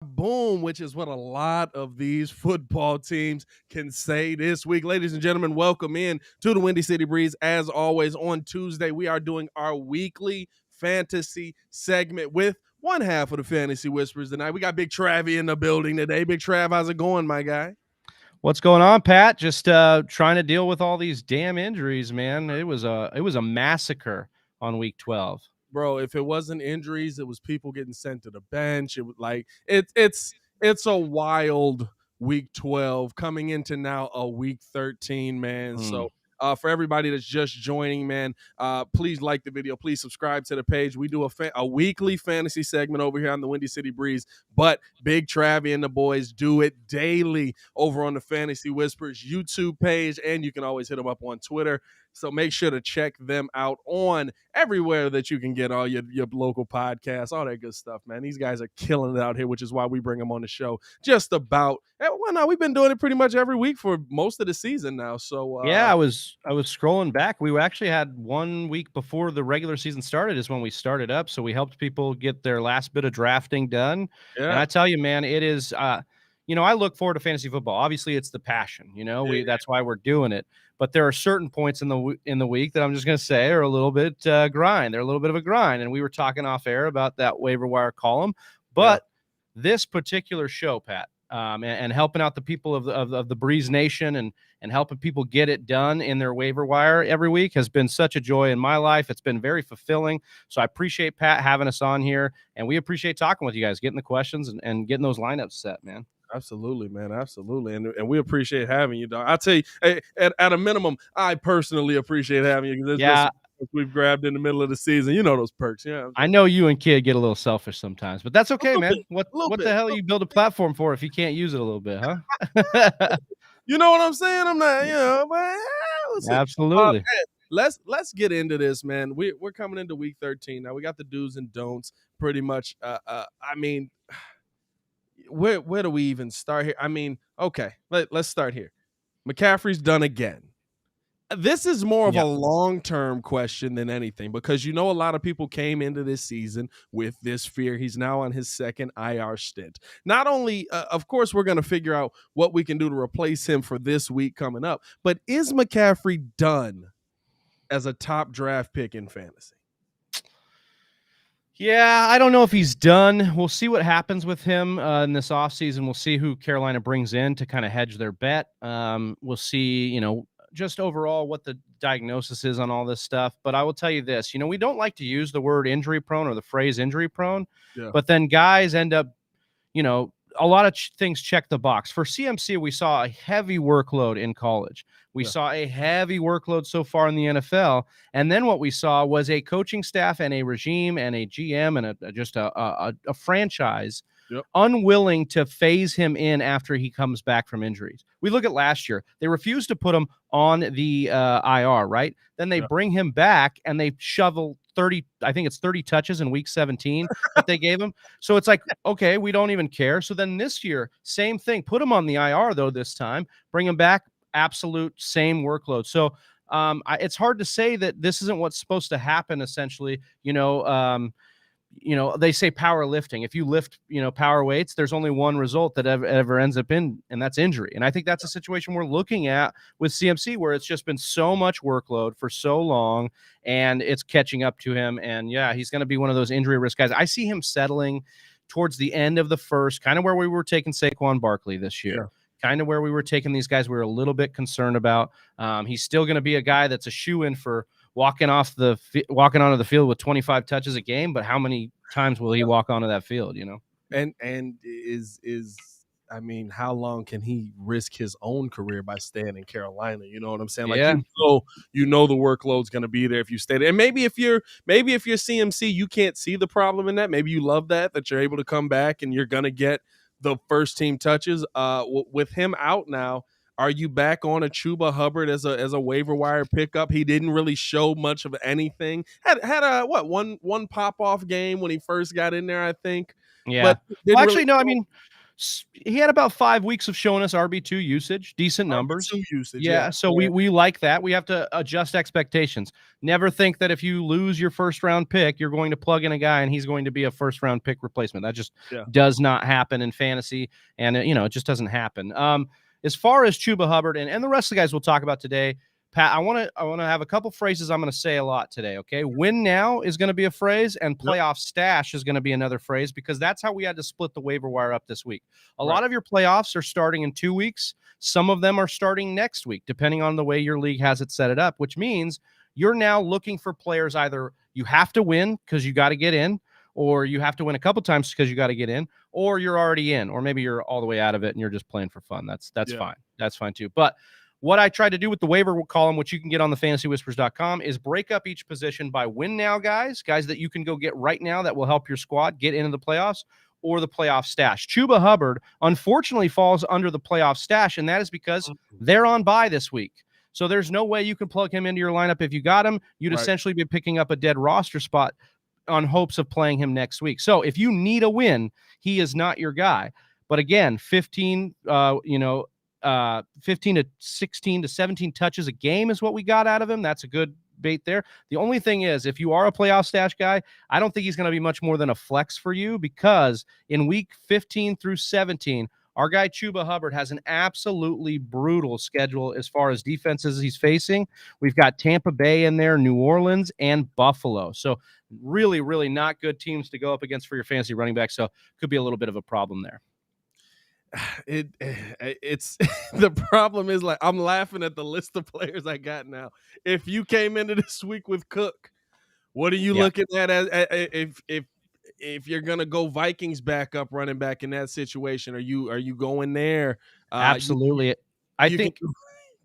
Boom, which is what a lot of these football teams can say this week. Ladies and gentlemen, welcome in to the Windy City Breeze. As always, on Tuesday, we are doing our weekly fantasy segment with one half of the Fantasy Whispers tonight. We got Big Travie in the building today. Big Trav, how's it going, my guy? What's going on, Pat? Just trying to deal with all these damn injuries, man. It was a massacre on week 12. Bro, if it wasn't injuries, it was people getting sent to the bench. It was like it's a wild week 12 coming into now a week 13, man. So for everybody that's just joining, man, please like the video. Please subscribe to the page. We do a weekly fantasy segment over here on the Windy City Breeze, but Big Travie and the boys do it daily over on the Fantasy Whispers YouTube page, and you can always hit them up on Twitter. So make sure to check them out on everywhere that you can get all your local podcasts, all that good stuff, man. These guys are killing it out here, which is why we bring them on the show just about. Well, now we've been doing it pretty much every week for most of the season now. So yeah, I was scrolling back. We actually had 1 week before the regular season started is when we started up. So we helped people get their last bit of drafting done. Yeah. And I tell you, man, it is. I look forward to fantasy football. Obviously, it's the passion. That's why we're doing it. But there are certain points in the week that I'm just going to say are a little bit grind. They're a little bit of a grind. And we were talking off air about that waiver wire column. But this particular show, Pat, and helping out the people of the Breeze Nation and helping people get it done in their waiver wire every week has been such a joy in my life. It's been very fulfilling. So I appreciate Pat having us on here. And we appreciate talking with you guys, getting the questions and getting those lineups set, man. Absolutely, man. Absolutely. And we appreciate having you, dog. I'll tell you, at a minimum, I personally appreciate having you because we've grabbed in the middle of the season. You know those perks. Yeah. I know you and Kid get a little selfish sometimes, but that's okay, man. What the hell you build a platform for if you can't use it a little bit, huh? You know what I'm saying? I'm not, but absolutely. Let's get into this, man. We're coming into week 13 now. We got the do's and don'ts pretty much. I mean, where do we even start here? I mean, okay, let's start here. McCaffrey's done again. This is more of a long-term question than anything because a lot of people came into this season with this fear. He's now on his second IR stint. Not only, of course, we're going to figure out what we can do to replace him for this week coming up, but is McCaffrey done as a top draft pick in fantasy? Yeah, I don't know if he's done. We'll see what happens with him in this offseason. We'll see who Carolina brings in to kind of hedge their bet. We'll see, just overall what the diagnosis is on all this stuff. But I will tell you this, we don't like to use the word injury prone or the phrase injury prone, but then guys end up, a lot of things check the box. For CMC, we saw a heavy workload in college. We saw a heavy workload so far in the NFL. And then what we saw was a coaching staff and a regime and a GM and just a franchise unwilling to phase him in after he comes back from injuries. We look at last year. They refused to put him on the IR, right? Then they bring him back and they shovel 30 touches in week 17 that they gave him. So it's like, okay, we don't even care. So then this year, same thing. Put him on the IR, though, this time. Bring him back, absolute same workload. So it's hard to say that this isn't what's supposed to happen, essentially. They say powerlifting. If you lift, power weights, there's only one result that ever ends up in, and that's injury. And I think that's a situation we're looking at with CMC, where it's just been so much workload for so long, and it's catching up to him. And he's going to be one of those injury risk guys. I see him settling towards the end of the first, kind of where we were taking Saquon Barkley this year. Kind of where we were taking these guys we were a little bit concerned about. He's still going to be a guy that's a shoe-in for walking onto the field with 25 touches a game, but how many times will he walk onto that field, And I mean, how long can he risk his own career by staying in Carolina? You know what I'm saying? Like, the workload's going to be there if you stay there. And maybe if you're CMC, you can't see the problem in that. Maybe you love that you're able to come back and you're going to get the first team touches. With him out now, are you back on a Chuba Hubbard as a waiver wire pickup? He didn't really show much of anything. Had a one pop off game when he first got in there, I think. Yeah. But well, actually, no. I mean, He had about 5 weeks of showing us RB2 usage, decent numbers. RB2 usage, Yeah, so we like that. We have to adjust expectations. Never think that if you lose your first round pick, you're going to plug in a guy and he's going to be a first round pick replacement. That just does not happen in fantasy, and it just doesn't happen. As far as Chuba Hubbard and the rest of the guys we'll talk about today, Pat, I want to have a couple phrases I'm going to say a lot today, okay? Win now is going to be a phrase, and playoff stash is going to be another phrase, because that's how we had to split the waiver wire up this week. A lot of your playoffs are starting in 2 weeks. Some of them are starting next week, depending on the way your league has it set it up, which means you're now looking for players. Either you have to win because you got to get in, or you have to win a couple times because you got to get in, or you're already in, or maybe you're all the way out of it and you're just playing for fun. That's fine. That's fine too. But what I tried to do with the waiver column, which you can get on the fantasywhispers.com, is break up each position by win now guys that you can go get right now that will help your squad get into the playoffs, or the playoff stash. Chuba Hubbard, unfortunately, falls under the playoff stash, and that is because they're on bye this week. So there's no way you can plug him into your lineup. If you got him, you'd essentially be picking up a dead roster spot on hopes of playing him next week. So if you need a win, he is not your guy. But again, 15 to 16 to 17 touches a game is what we got out of him. That's a good bait there. The only thing is, if you are a playoff stash guy, I don't think he's going to be much more than a flex for you, because in week 15 through 17, our guy Chuba Hubbard has an absolutely brutal schedule as far as defenses he's facing. We've got Tampa Bay in there, New Orleans, and Buffalo. So really, really not good teams to go up against for your fantasy running back. So could be a little bit of a problem there. It's the problem is, like, I'm laughing at the list of players I got now. If you came into this week with Cook, what are you looking at as if you're gonna go Vikings backup running back in that situation? Are you going there? Absolutely. I think.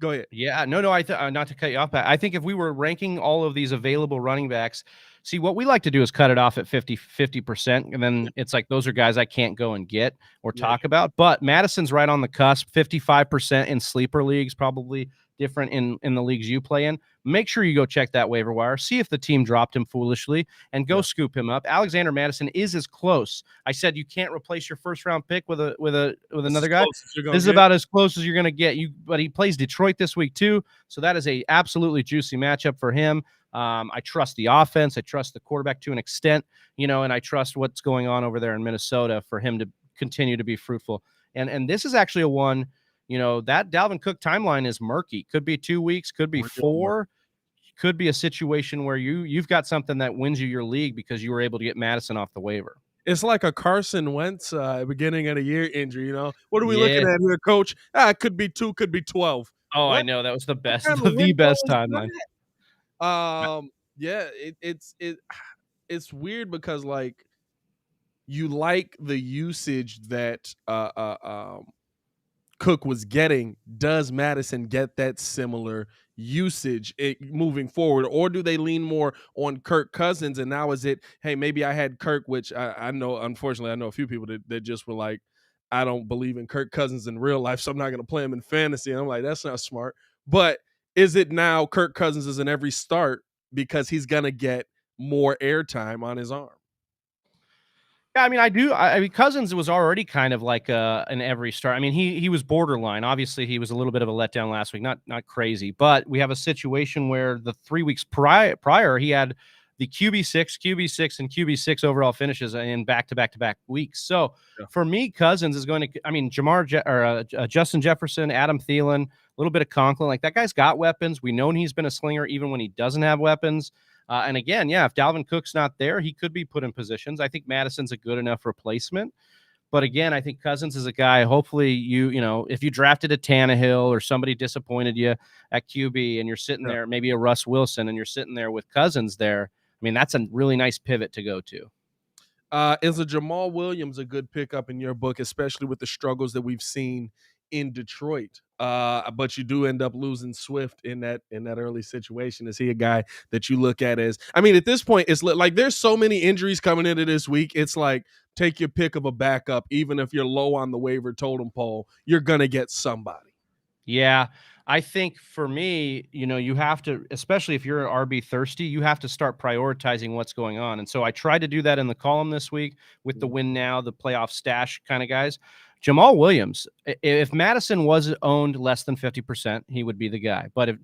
Go ahead. Yeah, no. Not to cut you off, Pat. I think if we were ranking all of these available running backs, see, what we like to do is cut it off at 50%, and then it's like, those are guys I can't go and get or talk about. But Madison's right on the cusp, 55% in sleeper leagues, probably different in the leagues you play in. Make sure you go check that waiver wire, see if the team dropped him foolishly, and go scoop him up. Alexander Madison is as close. I said you can't replace your first round pick with another guy. This is about as close as you're going to get. But he plays Detroit this week too, so that is a absolutely juicy matchup for him. I trust the offense. I trust the quarterback to an extent, and I trust what's going on over there in Minnesota for him to continue to be fruitful. And this is actually a one. That Dalvin Cook timeline is murky. Could be 2 weeks, could be 4, could be a situation where you've got something that wins you your league because you were able to get Madison off the waiver. It's like a Carson Wentz beginning of the year injury. What are we looking at here, Coach? It could be 2, could be 12. Oh, what? I know, that was the best, the best timeline. It's weird because, like, you like the usage that Cook was getting. Does Madison get that similar usage moving forward, or do they lean more on Kirk Cousins? And now is it, hey, maybe I had Kirk, which I know, unfortunately, I know a few people that just were like, I don't believe in Kirk Cousins in real life, so I'm not going to play him in fantasy. And I'm like, that's not smart. But is it now Kirk Cousins is in every start because he's going to get more airtime on his arm? Yeah, I mean, I do. I mean, Cousins was already kind of like an every start. I mean, he was borderline. Obviously, he was a little bit of a letdown last week. Not crazy, but we have a situation where the 3 weeks prior he had the QB6, and QB6 overall finishes in back-to-back weeks. So for me, Cousins is going to. I mean, Justin Jefferson, Adam Thielen, a little bit of Conklin. Like, that guy's got weapons. We know he's been a slinger even when he doesn't have weapons. And again, if Dalvin Cook's not there, he could be put in positions. I think Madison's a good enough replacement. But again, I think Cousins is a guy, hopefully if you drafted a Tannehill or somebody disappointed you at QB and you're sitting there, maybe a Russ Wilson, and you're sitting there with Cousins there, I mean, that's a really nice pivot to go to. Is a Jamal Williams a good pickup in your book, especially with the struggles that we've seen in Detroit? But you do end up losing Swift in that early situation. Is he a guy that you look at as, I mean, at this point, it's like there's so many injuries coming into this week. It's like, take your pick of a backup. Even if you're low on the waiver totem pole, you're going to get somebody. Yeah. I think for me, you have to, especially if you're RB thirsty, you have to start prioritizing what's going on. And so I tried to do that in the column this week with the win now, the playoff stash kind of guys. Jamal Williams, if Madison was owned less than 50%, he would be the guy. But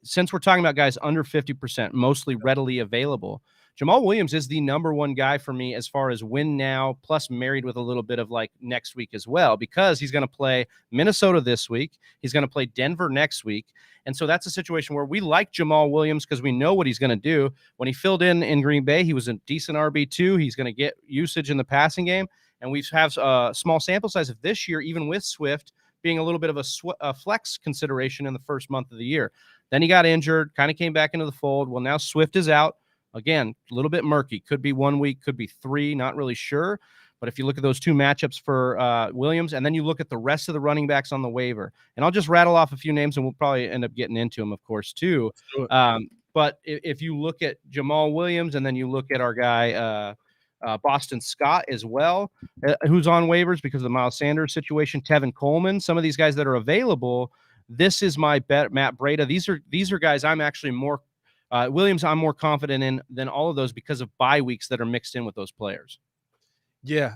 since we're talking about guys under 50%, mostly readily available, Jamal Williams is the number one guy for me as far as win now, plus married with a little bit of like next week as well, because he's going to play Minnesota this week. He's going to play Denver next week. And so that's a situation where we like Jamal Williams because we know what he's going to do. When he filled in Green Bay, he was a decent RB2. He's going to get usage in the passing game. And we have a small sample size of this year, even with Swift being a little bit of a flex consideration in the first month of the year. Then he got injured, kind of came back into the fold. Well, now Swift is out. Again, a little bit murky. Could be 1 week, could be 3, not really sure. But if you look at those two matchups for Williams, and then you look at the rest of the running backs on the waiver, and I'll just rattle off a few names, and we'll probably end up getting into them, of course, too. But if you look at Jamal Williams, and then you look at our guy Boston Scott as well, who's on waivers because of the Miles Sanders situation, Tevin Coleman, some of these guys that are available, this is my bet. Matt Breida, these are guys I'm actually more Williams, I'm more confident in than all of those because of bye weeks that are mixed in with those players. Yeah,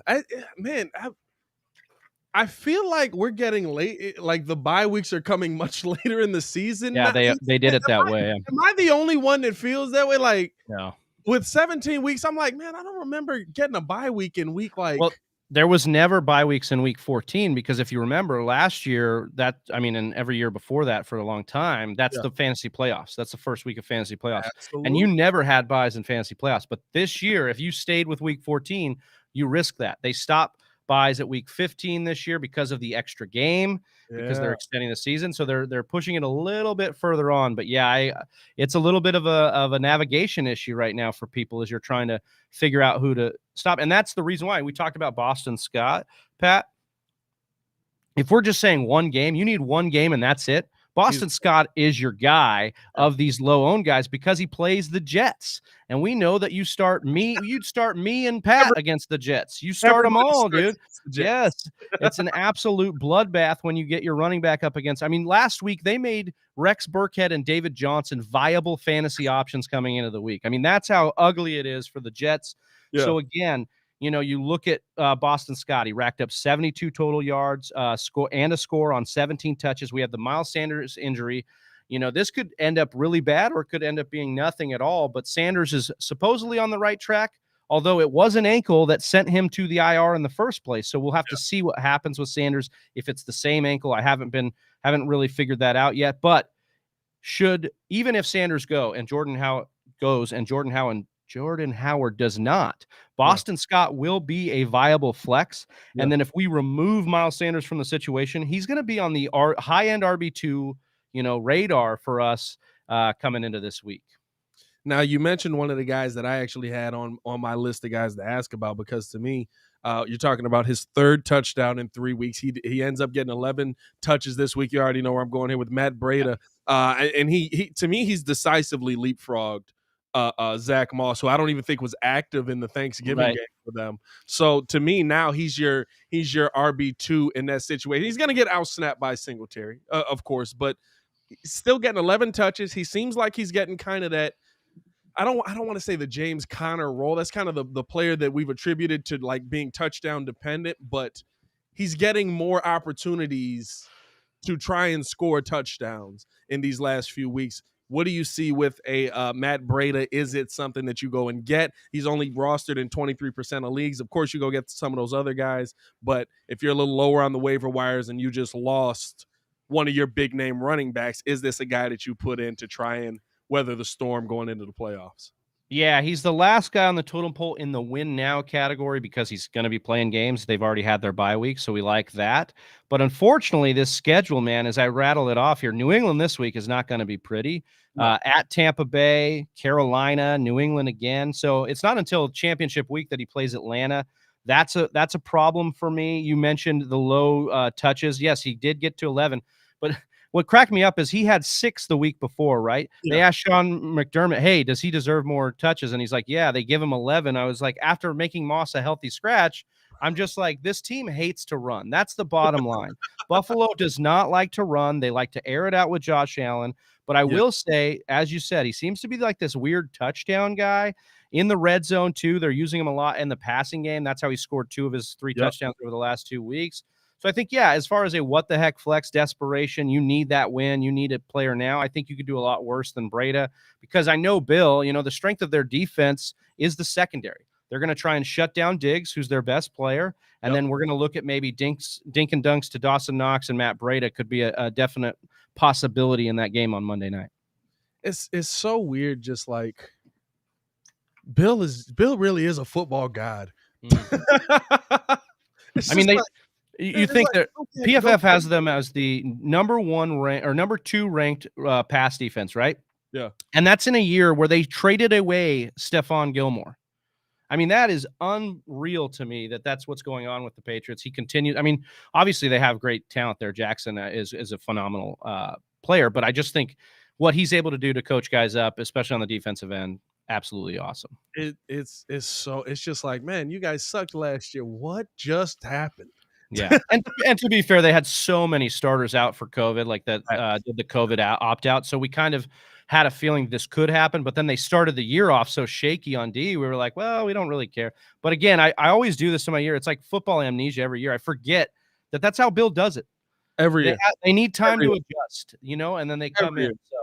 I feel like we're getting late. Like the bye weeks are coming much later in the season. Yeah, they did it that way. Am I the only one that feels that way? Like, no. With 17 weeks, I'm like, man, I don't remember getting a bye week in week like. Well, there was never bye weeks in week 14 because if you remember last year, and every year before that for a long time, that's the fantasy playoffs. That's the first week of fantasy playoffs. Absolutely. And you never had byes in fantasy playoffs. But this year, if you stayed with week 14, you risk that. They stopped byes at week 15 this year because of the extra game, because they're extending the season. So they're pushing it a little bit further on. But it's a little bit of a navigation issue right now for people as you're trying to figure out who to stop. And that's the reason why we talked about Boston Scott, Pat. If we're just saying one game, you need one game and that's it. Boston Scott is your guy of these low-owned guys because he plays the Jets. And we know that you'd start me and Pat against the Jets. You start them all, dude. Yes. It's an absolute bloodbath when you get your running back up against. Last week they made Rex Burkhead and David Johnson viable fantasy options coming into the week. That's how ugly it is for the Jets. Yeah. So again, you look at Boston Scott. He racked up 72 total yards, a score on 17 touches. We have the Miles Sanders injury. This could end up really bad or it could end up being nothing at all. But Sanders is supposedly on the right track, although it was an ankle that sent him to the IR in the first place. So we'll have to see what happens with Sanders if it's the same ankle. I haven't really figured that out yet. But even if Sanders go and Jordan Howard goes and Jordan Howard does not, Boston Scott will be a viable flex. Yeah. And then if we remove Miles Sanders from the situation, he's going to be on the high-end RB2, radar for us coming into this week. Now, you mentioned one of the guys that I actually had on my list of guys to ask about, because to me, you're talking about his third touchdown in 3 weeks. He ends up getting 11 touches this week. You already know where I'm going here with Matt Breida. And he to me, he's decisively leapfrogged Zach Moss, who I don't even think was active in the Thanksgiving game for them. So to me, now he's your RB2 in that situation. He's going to get out-snapped by Singletary, of course, but still getting 11 touches. He seems like he's getting kind of that, I don't want to say the James Conner role. That's kind of the player that we've attributed to like being touchdown dependent, but he's getting more opportunities to try and score touchdowns in these last few weeks. What do you see with a Matt Breida? Is it something that you go and get? He's only rostered in 23% of leagues. Of course, you go get some of those other guys, but if you're a little lower on the waiver wires and you just lost one of your big name running backs, is this a guy that you put in to try and weather the storm going into the playoffs? Yeah, he's the last guy on the totem pole in the win now category because he's going to be playing games. They've already had their bye week, so we like that. But unfortunately, this schedule, man, as I rattle it off here, New England this week is not going to be pretty. At Tampa Bay, Carolina, New England again. So it's not until championship week that he plays Atlanta. That's a problem for me. You mentioned the low touches. Yes, he did get to 11, but what cracked me up is he had 6 the week before, right? Yeah. They asked Sean McDermott, hey, does he deserve more touches? And he's like, yeah, they give him 11. I was like, after making Moss a healthy scratch, I'm just like, this team hates to run. That's the bottom line. Buffalo does not like to run. They like to air it out with Josh Allen. But I will say, as you said, he seems to be like this weird touchdown guy in the red zone, too. They're using him a lot in the passing game. That's how he scored 2 of his 3 touchdowns over the last 2 weeks. So I think, yeah, as far as a what-the-heck flex desperation, you need that win. You need a player now. I think you could do a lot worse than Breda because I know, Bill, the strength of their defense is the secondary. They're going to try and shut down Diggs, who's their best player, and then we're going to look at maybe dink and dunks to Dawson Knox and Matt Breda could be a definite possibility in that game on Monday night. It's so weird, just like Bill really is a football god. I mean, you think that PFF has them as the number 2 ranked pass defense, right? Yeah. And that's in a year where they traded away Stephon Gilmore. I mean, that is unreal to me that's what's going on with the Patriots. He continues. I mean, obviously they have great talent there. Jackson is a phenomenal player, but I just think what he's able to do to coach guys up, especially on the defensive end, absolutely awesome. It's just like, man, you guys sucked last year. What just happened? Yeah. and to be fair, they had so many starters out for COVID, like that did the COVID opt-out. So we kind of had a feeling this could happen, but then they started the year off so shaky on D. We were like, well, we don't really care. But again, I always do this in my year. It's like football amnesia every year. I forget that's how Bill does it. Every year. They need time to adjust, and then they come in. So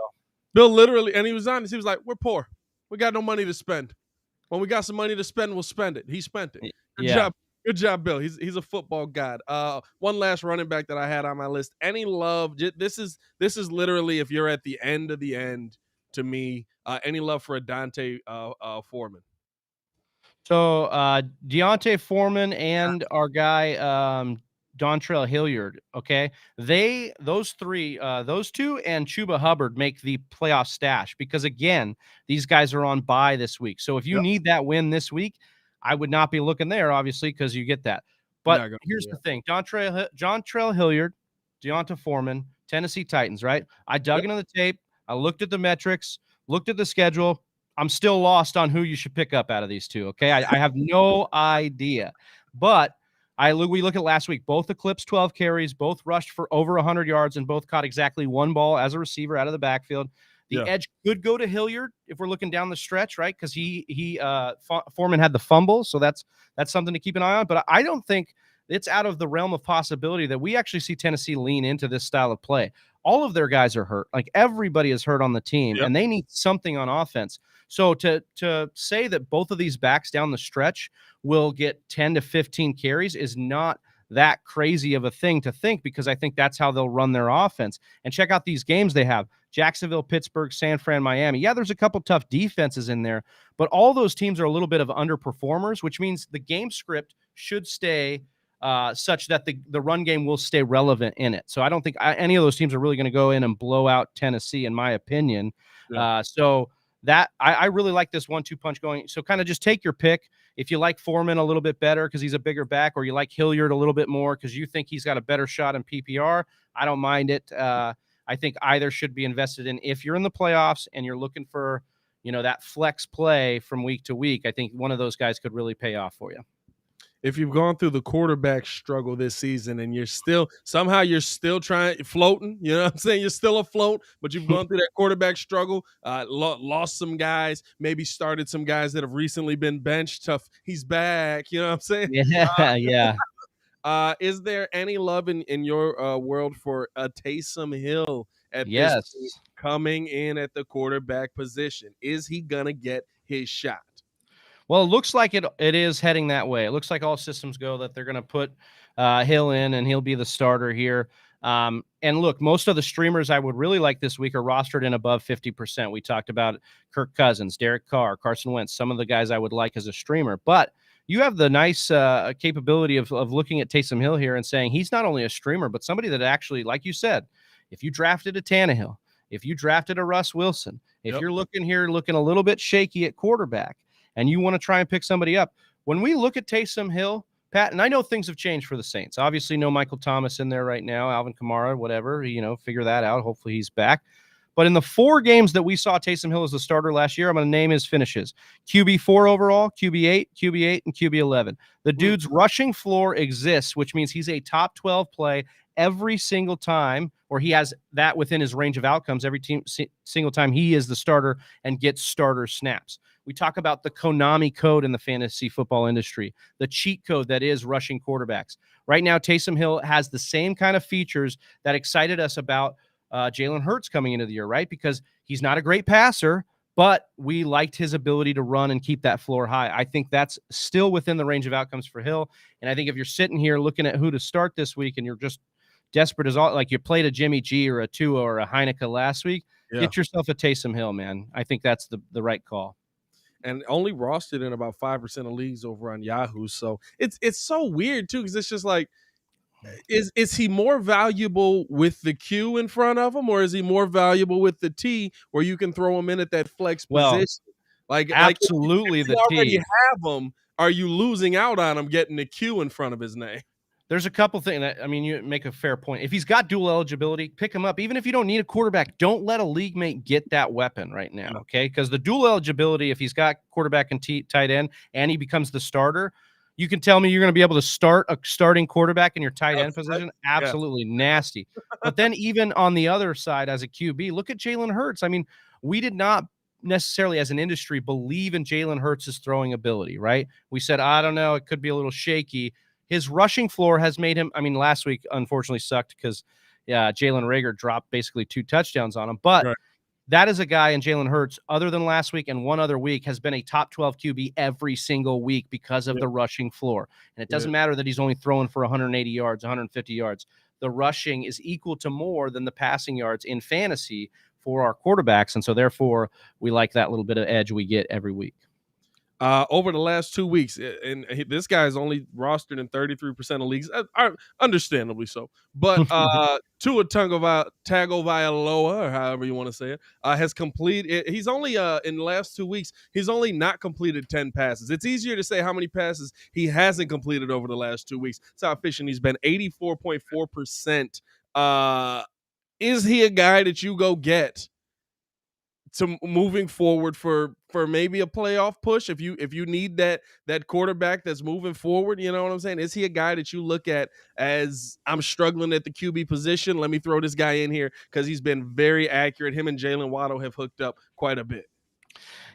Bill literally, and he was honest, he was like, we're poor. We got no money to spend. When we got some money to spend, we'll spend it. He spent it. Good job, Bill. He's a football god. One last running back that I had on my list. Any love? This is literally, if you're at the end of the end, to me, any love for a Deontay Foreman? So Deontay Foreman and our guy Dontrell Hilliard. Okay, those two and Chuba Hubbard make the playoff stash because again, these guys are on bye this week. So if you need that win this week, I would not be looking there, obviously, because you get that. But here's the thing: Dontrell Hilliard, Deontay Foreman, Tennessee Titans. Right? I dug into the tape. I looked at the metrics, looked at the schedule. I'm still lost on who you should pick up out of these two. Okay, I have no idea. But we look at last week. Both eclipsed 12 carries, both rushed for over 100 yards, and both caught exactly 1 ball as a receiver out of the backfield. The edge could go to Hilliard if we're looking down the stretch, right? Because Foreman had the fumble, so that's something to keep an eye on. But I don't think it's out of the realm of possibility that we actually see Tennessee lean into this style of play. All of their guys are hurt. Like everybody is hurt on the team, and they need something on offense. So to say that both of these backs down the stretch will get 10 to 15 carries is not that crazy of a thing to think because I think that's how they'll run their offense. And check out these games they have. Jacksonville, Pittsburgh, San Fran, Miami. Yeah, there's a couple tough defenses in there, but all those teams are a little bit of underperformers, which means the game script should stay such that the run game will stay relevant in it. So I don't think any of those teams are really going to go in and blow out Tennessee, in my opinion. So that I really like this 1-2 punch going. So kind of just take your pick. If you like Foreman a little bit better because he's a bigger back, or you like Hilliard a little bit more because you think he's got a better shot in PPR, I don't mind it. I think either should be invested in if you're in the playoffs and you're looking for, that flex play from week to week. I think one of those guys could really pay off for you. If you've gone through the quarterback struggle this season and you're still floating, you know what I'm saying? You're still afloat, but you've gone through that quarterback struggle, lost some guys, maybe started some guys that have recently been benched. Tough. He's back. You know what I'm saying? Yeah. Is there any love in your world for Taysom Hill at this point, coming in at the quarterback position? Is he going to get his shot? Well, it looks like it is heading that way. It looks like all systems go that they're going to put Hill in, and he'll be the starter here. And look, most of the streamers I would really like this week are rostered in above 50%. We talked about Kirk Cousins, Derek Carr, Carson Wentz, some of the guys I would like as a streamer. But you have the nice capability of looking at Taysom Hill here and saying he's not only a streamer, but somebody that actually, like you said, if you drafted a Tannehill, if you drafted a Russ Wilson, if you're looking a little bit shaky at quarterback, and you want to try and pick somebody up. When we look at Taysom Hill, Pat, and I know things have changed for the Saints. Obviously, no Michael Thomas in there right now, Alvin Kamara, whatever, figure that out. Hopefully he's back. But in the 4 games that we saw Taysom Hill as the starter last year, I'm going to name his finishes. QB4 overall, QB8, QB8, and QB11. The dude's rushing floor exists, which means he's a top 12 play every single time, or he has that within his range of outcomes every single time he is the starter and gets starter snaps. We talk about the Konami code in the fantasy football industry, the cheat code that is rushing quarterbacks. Right now, Taysom Hill has the same kind of features that excited us about Jalen Hurts coming into the year, right? Because he's not a great passer, but we liked his ability to run and keep that floor high. I think that's still within the range of outcomes for Hill. And I think if you're sitting here looking at who to start this week and you're just desperate as all, like you played a Jimmy G or a Tua or a Heineke last week, get yourself a Taysom Hill, man. I think that's the right call. And only rostered in about 5% of leagues over on Yahoo. So it's so weird too, because it's just like, is he more valuable with the Q in front of him, or is he more valuable with the T where you can throw him in at that flex position? Like absolutely, if you already have him, are you losing out on him getting the Q in front of his name? There's a couple things that, I mean, you make a fair point. If he's got dual eligibility, pick him up. Even if you don't need a quarterback, don't let a league mate get that weapon right now, okay? Because the dual eligibility, if he's got quarterback and tight end and he becomes the starter, you can tell me you're going to be able to start a starting quarterback in your tight end position? Absolutely nasty. But then even on the other side as a QB, look at Jalen Hurts. I mean, we did not necessarily as an industry believe in Jalen Hurts' throwing ability, right? We said, I don't know, it could be a little shaky. His rushing floor has made him, I mean, last week unfortunately sucked because Jalen Reagor dropped basically 2 touchdowns on him. But that is a guy in Jalen Hurts, other than last week and one other week, has been a top 12 QB every single week because of the rushing floor. And it doesn't matter that he's only throwing for 180 yards, 150 yards. The rushing is equal to more than the passing yards in fantasy for our quarterbacks. And so therefore, we like that little bit of edge we get every week. Over the last 2 weeks, and this guy is only rostered in 33% of leagues, understandably so. But Tua Tagovailoa, or however you want to say it, has completed. He's only in the last 2 weeks, he's only not completed 10 passes. It's easier to say how many passes he hasn't completed over the last 2 weeks. That's how efficient he's been. 84.4%. Is he a guy that you go get to moving forward for maybe a playoff push if you need that quarterback that's moving forward? You know what I'm saying? Is he a guy that you look at as, I'm struggling at the QB position, let me throw this guy in here because he's been very accurate? Him and Jalen Waddle have hooked up quite a bit.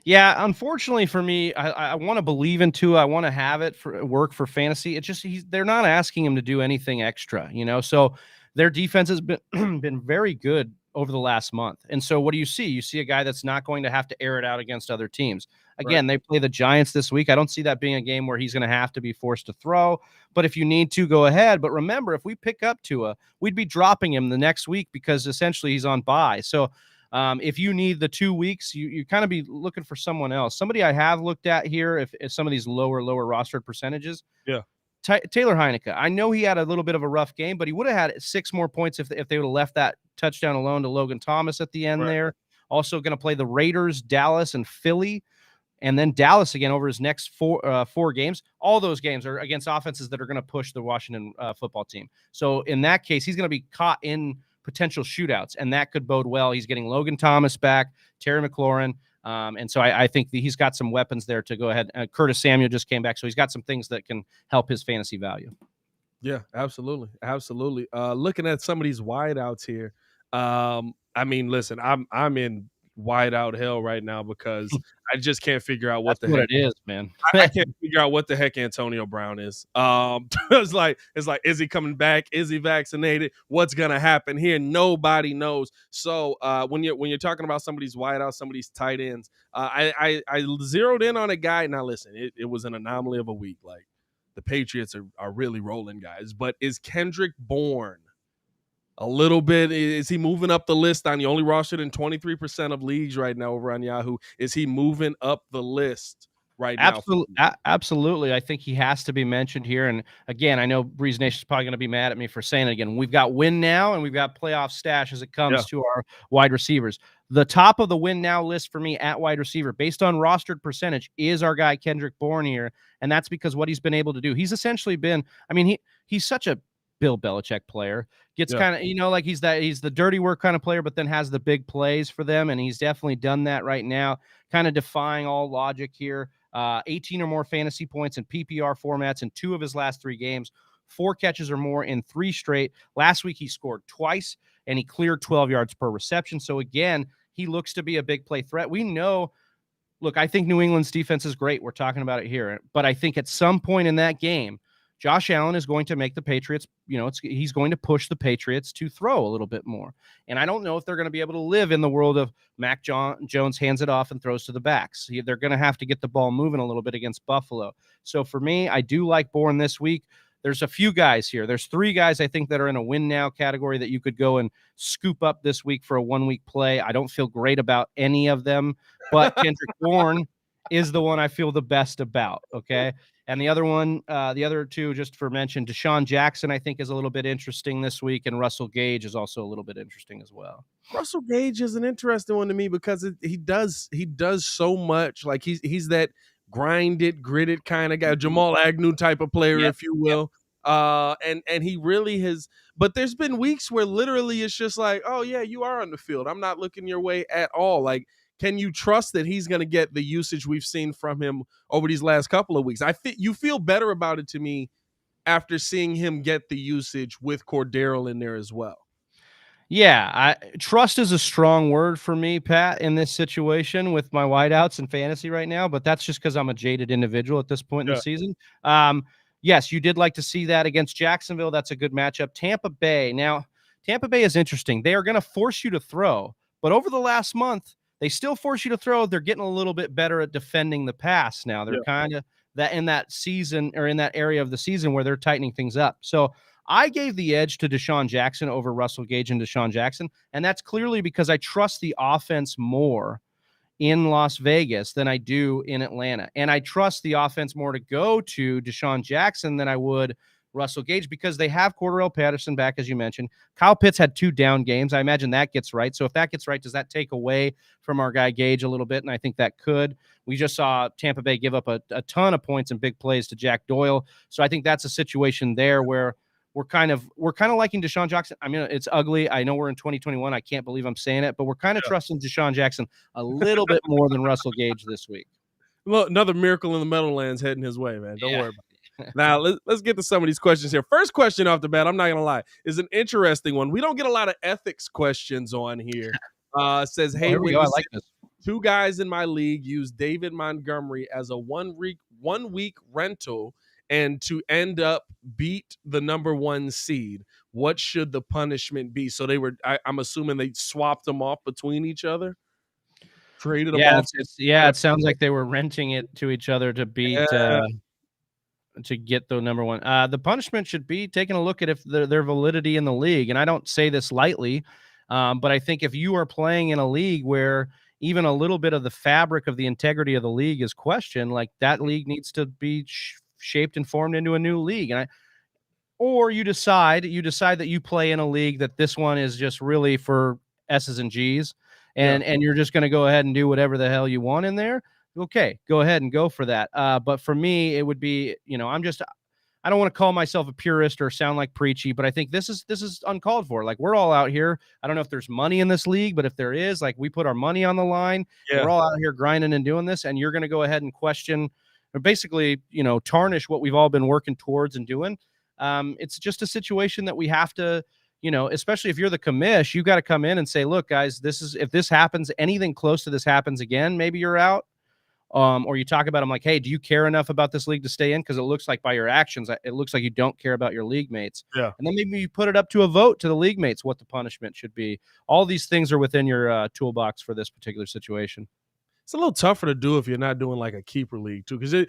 Yeah, unfortunately for me, I want to believe in Tua. I want to have it for work for fantasy. It's just they're not asking him to do anything extra, you know. So their defense has been very good over the last month. And so what do you see? You see a guy that's not going to have to air it out against other teams. Again, They play the Giants this week. I don't see that being a game where he's going to have to be forced to throw. But if you need to, go ahead. But remember, if we pick up Tua, we'd be dropping him the next week because essentially he's on bye. So if you need the 2 weeks, you kind of be looking for someone else. Somebody I have looked at here, if some of these lower rostered percentages. Yeah. Taylor Heineke. I know he had a little bit of a rough game, but he would have had 6 more points if they would have left that touchdown alone to Logan Thomas at the end there. Also going to play the Raiders, Dallas, and Philly, and then Dallas again over his next 4 games. All those games are against offenses that are going to push the Washington football team. So in that case, he's going to be caught in potential shootouts, and that could bode well. He's getting Logan Thomas back, Terry McLaurin. And so I think that he's got some weapons there to go ahead. Curtis Samuel just came back, so he's got some things that can help his fantasy value. Yeah, absolutely. Absolutely. Looking at some of these wideouts here, I mean, listen, I'm in wideout hell right now because I just can't figure out what it is, man. I can't figure out what the heck Antonio Brown is. It's like, is he coming back? Is he vaccinated? What's gonna happen here? Nobody knows. So when you're talking about some of these wideouts, some of these tight ends, I zeroed in on a guy. Now listen, it was an anomaly of a week. Like, the Patriots are really rolling, guys. But is Kendrick Bourne a little bit? Is he moving up the list? On, you only rostered in 23% of leagues right now over on Yahoo. Is he moving up the list right now? Absolutely. I think he has to be mentioned here. And again, I know Breeze Nation is probably going to be mad at me for saying it again. We've got win now and we've got playoff stash as it comes to our wide receivers. The top of the win now list for me at wide receiver, based on rostered percentage, is our guy Kendrick Bourne here. And that's because what he's been able to do. He's essentially been, I mean, he's such a Bill Belichick player. Gets Yeah. kind of, like he's the dirty work kind of player, but then has the big plays for them. And he's definitely done that right now, kind of defying all logic here. 18 or more fantasy points in PPR formats in 2 of his last 3 games, 4 catches or more in 3 straight. Last week, he scored twice and he cleared 12 yards per reception. So again, he looks to be a big play threat. We know, look, I think New England's defense is great. We're talking about it here. But I think at some point in that game, Josh Allen is going to make the Patriots, he's going to push the Patriots to throw a little bit more. And I don't know if they're going to be able to live in the world of Mac Jones hands it off and throws to the backs. They're going to have to get the ball moving a little bit against Buffalo. So for me, I do like Bourne this week. There's a few guys here. There's 3 guys I think that are in a win now category that you could go and scoop up this week for a 1-week play. I don't feel great about any of them, but Kendrick Bourne is the one I feel the best about. Okay. And the other one, the other 2, just for mention, Deshaun Jackson, I think is a little bit interesting this week. And Russell Gage is also a little bit interesting as well. Russell Gage is an interesting one to me because he does so much. Like he's that grinded, gritted kind of guy, Jamal Agnew type of player, if you will. And he really has, but there's been weeks where literally it's just like, oh yeah, you are on the field. I'm not looking your way at all. Like, can you trust that he's going to get the usage we've seen from him over these last couple of weeks? You feel better about it to me after seeing him get the usage with Cordero in there as well. Yeah, trust is a strong word for me, Pat, in this situation with my wideouts in fantasy right now, but that's just because I'm a jaded individual at this point in the season. Yes, you did like to see that against Jacksonville. That's a good matchup. Tampa Bay. Now, Tampa Bay is interesting. They are going to force you to throw, but over the last month, they still force you to throw. They're getting a little bit better at defending the pass now. They're kind of that in that season or in that area of the season where they're tightening things up. So I gave the edge to Deshaun Jackson over Russell Gage and Deshaun Jackson, and that's clearly because I trust the offense more in Las Vegas than I do in Atlanta. And I trust the offense more to go to Deshaun Jackson than I would Russell Gage because they have Cordarrelle Patterson back, as you mentioned. Kyle Pitts had 2 down games. I imagine that gets right. So if that gets right, does that take away from our guy Gage a little bit? And I think that could. We just saw Tampa Bay give up a ton of points and big plays to Jack Doyle. So I think that's a situation there where we're kind of liking Deshaun Jackson. I mean, it's ugly. I know we're in 2021. I can't believe I'm saying it, but we're kind of trusting Deshaun Jackson a little bit more than Russell Gage this week. Well, another miracle in the Meadowlands heading his way, man. Don't worry about it. Now, let's get to some of these questions here. First question off the bat, I'm not going to lie, is an interesting one. We don't get a lot of ethics questions on here. Says, hey, I like this. 2 guys in my league use David Montgomery as a 1-week rental and to end up beat the number 1 seed. What should the punishment be? So I'm assuming they swapped them off between each other. Traded them off. It sounds like they were renting it to each other to beat to get the number 1. The punishment should be taking a look at if their validity in the league. And I don't say this lightly, but I think if you are playing in a league where even a little bit of the fabric of the integrity of the league is questioned, like that league needs to be shaped and formed into a new league. Or you decide that you play in a league that this one is just really for S's and G's and you're just going to go ahead and do whatever the hell you want in there. Okay, go ahead and go for that. But for me, it would be, I don't want to call myself a purist or sound like preachy, but I think this is uncalled for. Like, we're all out here. I don't know if there's money in this league, but if there is, like, we put our money on the line. We're all out here grinding and doing this, and you're going to go ahead and question or basically, tarnish what we've all been working towards and doing. It's just a situation that we have to, especially if you're the commish, you got to come in and say, look, guys, if this happens, anything close to this happens again, maybe you're out. Or you talk about them like, hey, do you care enough about this league to stay in? Because it looks like by your actions, it looks like you don't care about your league mates. Yeah. And then maybe you put it up to a vote to the league mates what the punishment should be. All these things are within your toolbox for this particular situation. It's a little tougher to do if you're not doing like a keeper league too, because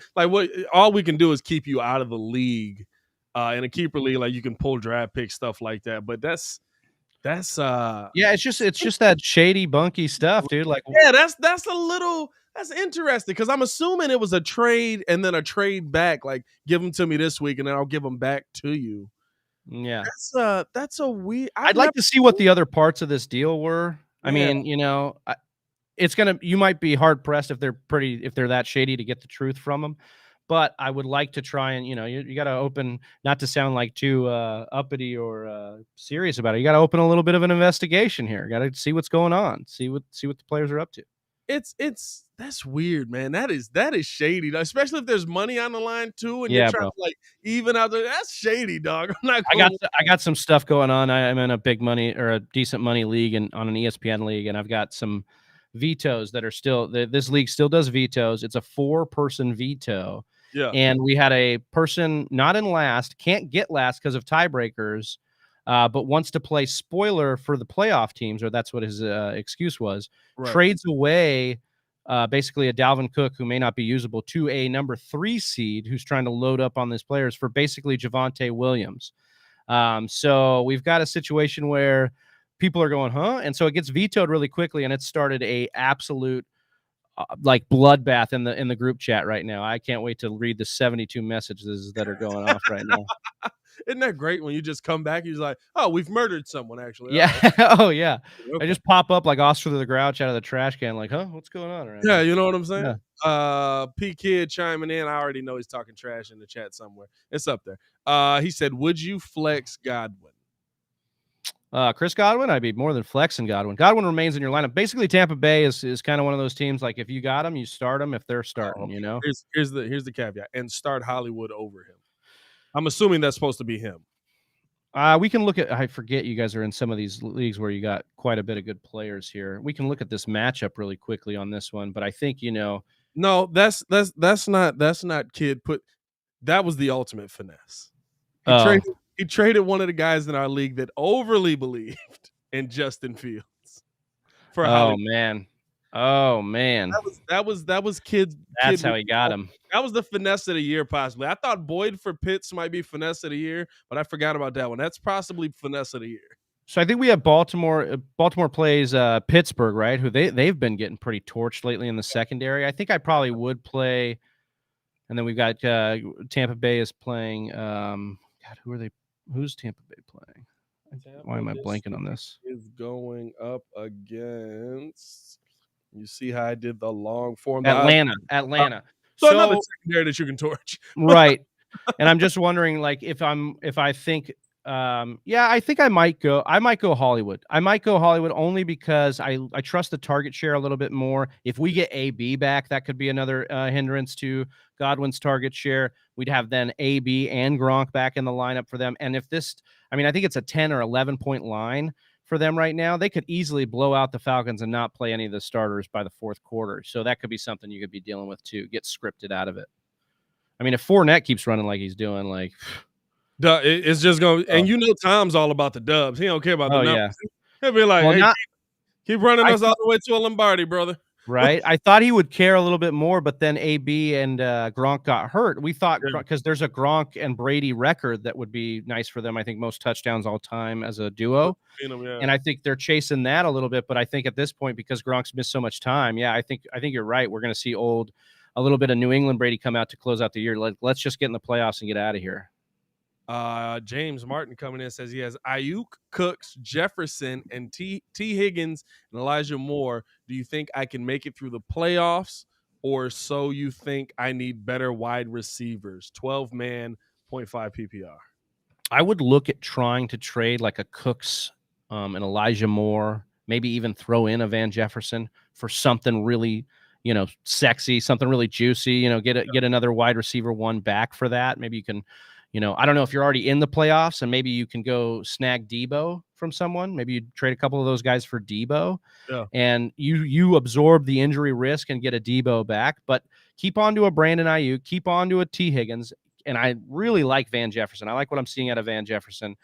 all we can do is keep you out of the league. In a keeper league, like you can pull draft pick stuff like that, but that's it's just that shady, bunky stuff, dude. Like, that's interesting because I'm assuming it was a trade and then a trade back. Like, give them to me this week and then I'll give them back to you. Yeah, that's a weird. I'd like to see what the other parts of this deal were. I mean, you might be hard pressed if they're that shady to get the truth from them. But I would like to try and, you got to open, not to sound like too uppity or serious about it. You got to open a little bit of an investigation here. Got to see what's going on. See what the players are up to. That's weird, man. That is shady, especially if there's money on the line too, and Yeah, you're trying bro. to like even out there. That's shady, dog. I'm not. I got some stuff going on. I'm in a big money or a decent money league and on an ESPN league, and I've got some vetoes that are still. This league still does vetoes. It's a 4-person veto. Yeah. And we had a person not in last, can't get last because of tiebreakers, but wants to play spoiler for the playoff teams, or that's what his excuse was. Right. Trades away basically a Dalvin Cook who may not be usable to a number 3 seed who's trying to load up on these players for basically Javonte Williams. So we've got a situation where people are going, huh? And so it gets vetoed really quickly, and it started a absolute like bloodbath in the group chat right now. I can't wait to read the 72 messages that are going off right now. Isn't that great when you just come back? He's like, "Oh, we've murdered someone." Actually, yeah. Oh yeah. Okay. I just pop up like Oscar the Grouch out of the trash can, like, huh? What's going on around here? You know what I'm saying? Yeah. P Kid chiming in. I already know he's talking trash in the chat somewhere. It's up there. He said, "Would you flex Godwin?" Chris Godwin, I'd be more than flexing Godwin. Godwin remains in your lineup. Basically, Tampa Bay is kind of one of those teams. Like, if you got them, you start them. If they're starting, Here's the caveat, and start Hollywood over him. I'm assuming that's supposed to be him. We can look at. I forget you guys are in some of these leagues where you got quite a bit of good players here. We can look at this matchup really quickly on this one, but I think No, that's not Kid. That was the ultimate finesse. He traded one of the guys in our league that overly believed in Justin Fields for Hollywood. Oh man. That was Kid's. That's how he got him. That was the finesse of the year, possibly. I thought Boyd for Pitts might be finesse of the year, but I forgot about that one. That's possibly finesse of the year. So I think we have Baltimore. Baltimore plays Pittsburgh, right? Who they've been getting pretty torched lately in the secondary. I think I probably would play. And then we've got Tampa Bay is playing. God, who's Tampa Bay playing? Why am I blanking on this? Is going up against. You see how I did the long form. Atlanta. So another secondary that you can torch. Right. And I'm just wondering, like, I think I might go Hollywood. I might go Hollywood only because I trust the target share a little bit more. If we get AB back, that could be another hindrance to Godwin's target share. We'd have then AB and Gronk back in the lineup for them. And if I think it's a 10 or 11 point line for them right now. They could easily blow out the Falcons and not play any of the starters by the fourth quarter. So that could be something you could be dealing with too. Get scripted out of it. I mean, if Fournette keeps running like he's doing, like, it's just going. And Tom's all about the dubs. He don't care about the numbers. Yeah. He'll be like, keep running us all the way to a Lombardi, brother. Right. I thought he would care a little bit more, but then AB and Gronk got hurt. We thought because there's a Gronk and Brady record that would be nice for them. I think most touchdowns all time as a duo. And I think they're chasing that a little bit. But I think at this point, because Gronk's missed so much time, I think you're right. We're going to see a little bit of New England Brady come out to close out the year. Let's just get in the playoffs and get out of here. James Martin coming in says he has Ayuk, Cooks, Jefferson, and T. Higgins and Elijah Moore. Do you think I can make it through the playoffs, or so you think I need better wide receivers? 12-man, 0.5 PPR. I would look at trying to trade like a Cooks and Elijah Moore, maybe even throw in a Van Jefferson for something really, sexy, something really juicy. Get another wide receiver one back for that. Maybe you can. I don't know if you're already in the playoffs and maybe you can go snag Debo from someone. Maybe you trade a couple of those guys for Debo and you absorb the injury risk and get a Debo back, but keep on to a Brandon Ayuk, keep on to a T Higgins. And I really like Van Jefferson. I like what I'm seeing out of Van Jefferson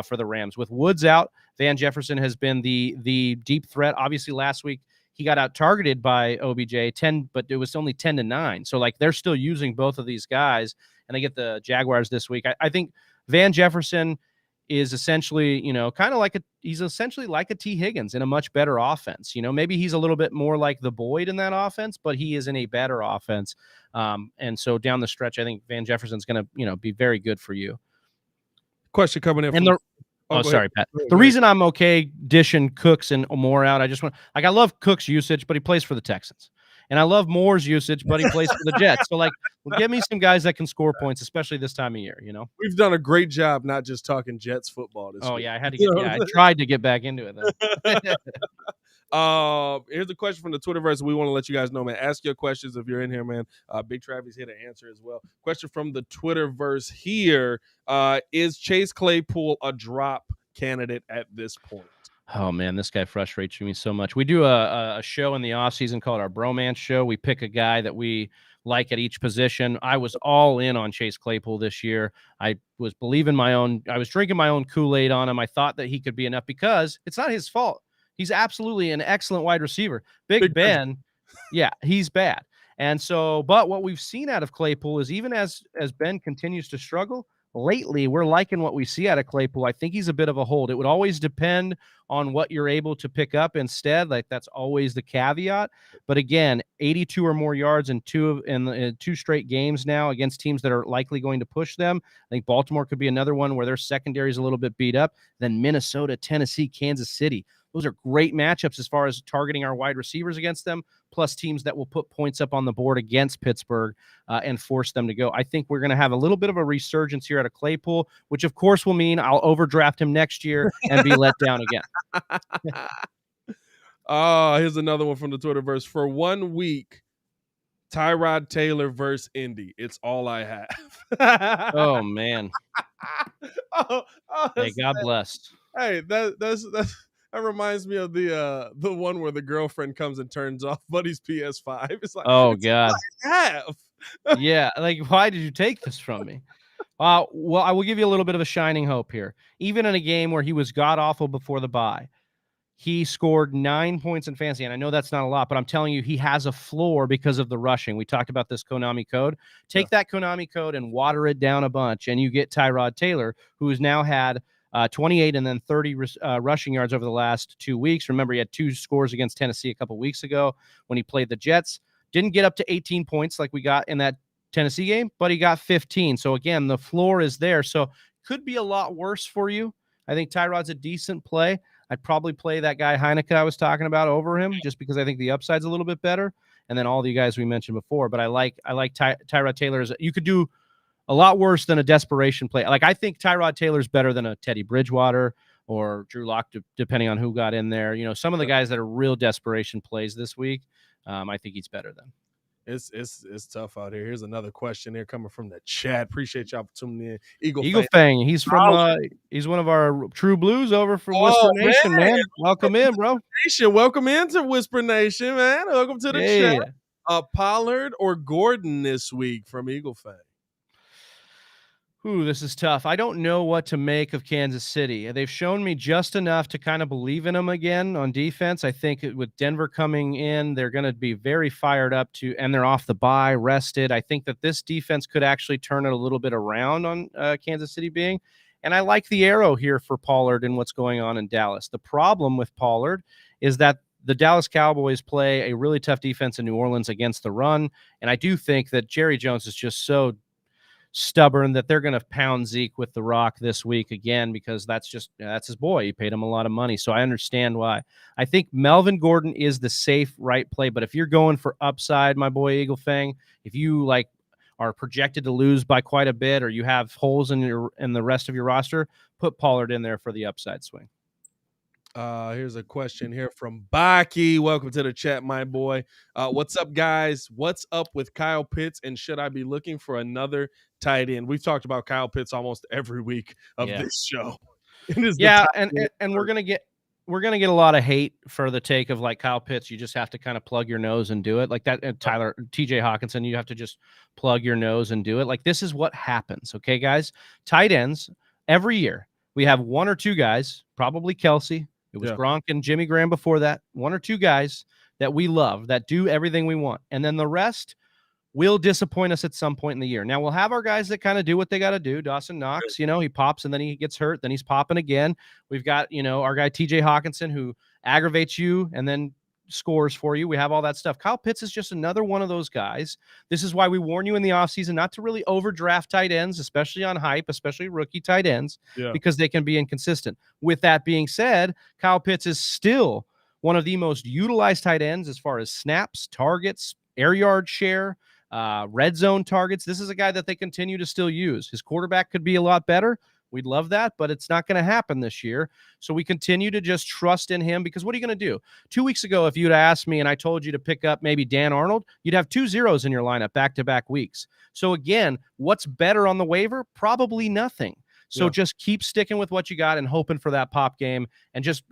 for the Rams. With Woods out, Van Jefferson has been the deep threat. Obviously last week he got out targeted by OBJ 10, but it was only 10-9. So like they're still using both of these guys. And they get the Jaguars this week. I think Van Jefferson is essentially, he's essentially like a T Higgins in a much better offense. Maybe he's a little bit more like the Boyd in that offense, but he is in a better offense. And so down the stretch, I think Van Jefferson's going to, be very good for you. Question coming in. Sorry, Pat. The reason I'm okay dishing Cooks and Moore out, I just want, I love Cooks' usage, but he plays for the Texans. And I love Moore's usage, but he plays for the Jets. So, like, well, give me some guys that can score points, especially this time of year, you know? We've done a great job not just talking Jets football this Oh, week. yeah, I tried to get back into it, though. Here's a question from the Twitterverse. We want to let you guys know, man. Ask your questions if you're in here, man. Big Travis here to answer as well. Question from the Twitterverse here: is Chase Claypool a drop candidate at this point? Oh, man, this guy frustrates me so much. We do a show in the offseason called our Bromance Show. We pick a guy that we like at each position. I was all in on Chase Claypool this year. I was drinking my own Kool-Aid on him. I thought that he could be enough because it's not his fault. He's absolutely an excellent wide receiver. Big Ben, yeah, he's bad. And so, but what we've seen out of Claypool is even as Ben continues to struggle, lately we're liking what we see out of Claypool. I think he's a bit of a hold. It would always depend on what you're able to pick up instead. Like, that's always the caveat. But again, 82 or more yards in two straight games now against teams that are likely going to push them. I think Baltimore could be another one where their secondary is a little bit beat up. Then Minnesota, Tennessee, Kansas City. Those are great matchups as far as targeting our wide receivers against them, plus teams that will put points up on the board against Pittsburgh and force them to go. I think we're going to have a little bit of a resurgence here at a Claypool, which of course will mean I'll overdraft him next year and be let down again. Here's another one from the Twitterverse. For 1 week, Tyrod Taylor versus Indy. It's all I have. Oh, man. Hey, God bless. Hey, that reminds me of the one where the girlfriend comes and turns off Buddy's PS5. It's like, oh, God. All I have. Yeah, like, why did you take this from me? Well, I will give you a little bit of a shining hope here. Even in a game where he was god-awful before the bye, he scored 9 points in fantasy, and I know that's not a lot, but I'm telling you, he has a floor because of the rushing. We talked about this Konami code. Take that Konami code and water it down a bunch, and you get Tyrod Taylor, who has now had 28 and then 30 rushing yards over the last 2 weeks. Remember, he had 2 scores against Tennessee a couple weeks ago when he played the Jets. Didn't get up to 18 points like we got in that Tennessee game, but he got 15. So, again, the floor is there. So, could be a lot worse for you. I think Tyrod's a decent play. I'd probably play that guy Heineke I was talking about over him just because I think the upside's a little bit better. And then all the guys we mentioned before. But I like Tyrod Taylor. You could do a lot worse than a desperation play. Like, I think Tyrod Taylor's better than a Teddy Bridgewater or Drew Lock, depending on who got in there. You know, some of the guys that are real desperation plays this week, I think he's better than. It's tough out here. Here's another question here coming from the chat. Appreciate y'all for tuning in. Eagle Fang. He's from he's one of our true blues over from Whisper Nation, man. Welcome in, bro. Welcome into Whisper Nation, man. Welcome to the chat. Pollard or Gordon this week from Eagle Fang? Ooh, this is tough. I don't know what to make of Kansas City. They've shown me just enough to kind of believe in them again on defense. I think with Denver coming in, they're going to be very fired up and they're off the bye, rested. I think that this defense could actually turn it a little bit around on Kansas City being. And I like the arrow here for Pollard and what's going on in Dallas. The problem with Pollard is that the Dallas Cowboys play a really tough defense in New Orleans against the run. And I do think that Jerry Jones is just so stubborn that they're going to pound Zeke with the rock this week again, because that's his boy. He paid him a lot of money. So I understand why. I think Melvin Gordon is the safe right play, but if you're going for upside, my boy Eagle Fang, if you are projected to lose by quite a bit, or you have holes in the rest of your roster, put Pollard in there for the upside swing. Here's a question here from Baki. Welcome to the chat, my boy. What's up, guys? What's up with Kyle Pitts, and should I be looking for another tight end? We've talked about Kyle Pitts almost every week of this show. And we're gonna get a lot of hate for the take of Kyle Pitts. You just have to kind of plug your nose and do it like that. And TJ Hawkinson, you have to just plug your nose and do it. Like, this is what happens. Okay, guys, tight ends every year. We have 1 or 2 guys, probably Kelsey. It was Gronk and Jimmy Graham before that. 1 or 2 guys that we love, that do everything we want. And then the rest will disappoint us at some point in the year. Now, we'll have our guys that kind of do what they got to do. Dawson Knox, he pops and then he gets hurt. Then he's popping again. We've got, our guy TJ Hawkinson, who aggravates you and then scores for you. We have all that stuff. Kyle Pitts is just another one of those guys. This is why we warn you in the offseason not to really overdraft tight ends, especially on hype, especially rookie tight ends, because they can be inconsistent. With that being said, Kyle Pitts is still one of the most utilized tight ends as far as snaps, targets, air yard share, red zone targets. This is a guy that they continue to still use. His quarterback could be a lot better. We'd love that, but it's not going to happen this year. So we continue to just trust in him, because what are you going to do? 2 weeks ago, if you'd asked me and I told you to pick up maybe Dan Arnold, you'd have 2 zeros in your lineup back-to-back weeks. So again, what's better on the waiver? Probably nothing. So just keep sticking with what you got and hoping for that pop game, and just,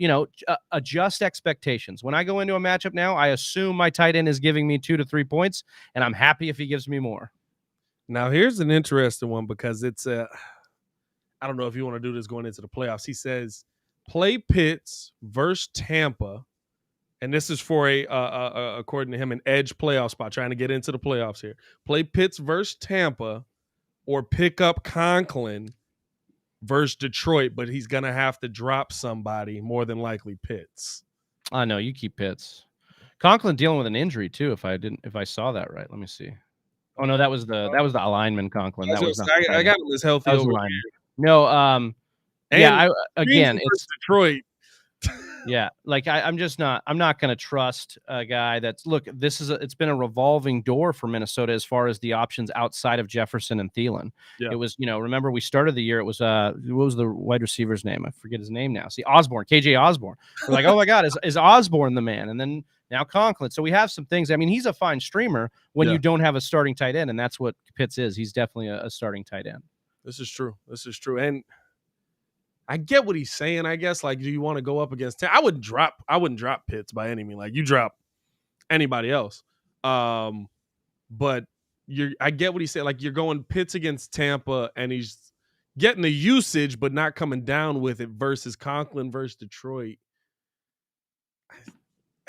adjust expectations. When I go into a matchup now, I assume my tight end is giving me 2 to 3 points, and I'm happy if he gives me more. Now, here's an interesting one, because it's I don't know if you want to do this going into the playoffs. He says, play Pitts versus Tampa, and this is for according to him, an edge playoff spot, trying to get into the playoffs here. Play Pitts versus Tampa, or pick up Conklin versus Detroit, but he's gonna have to drop somebody, more than likely Pitts. I know you keep Pitts. Conklin dealing with an injury too. If I saw that right, let me see. Oh no, that was the alignment Conklin. That was I got him as healthy over here. No, yeah. Again, it's Detroit. Yeah, like I'm not going to trust a guy that's, look, it's been a revolving door for Minnesota as far as the options outside of Jefferson and Thielen. Yeah. It was, remember we started the year, it was what was the wide receiver's name? I forget his name now. See, Osborne, KJ Osborne. We're like, oh my God, is Osborne the man? And then now Conklin. So we have some things. I mean, he's a fine streamer when you don't have a starting tight end, and that's what Pitts is. He's definitely a starting tight end. This is true. And I get what he's saying, I guess. Like, do you want to go up against I wouldn't drop Pitts by any means. Like, you drop anybody else. But I get what he's saying. Like, you're going Pitts against Tampa, and he's getting the usage, but not coming down with it, versus Conklin versus Detroit.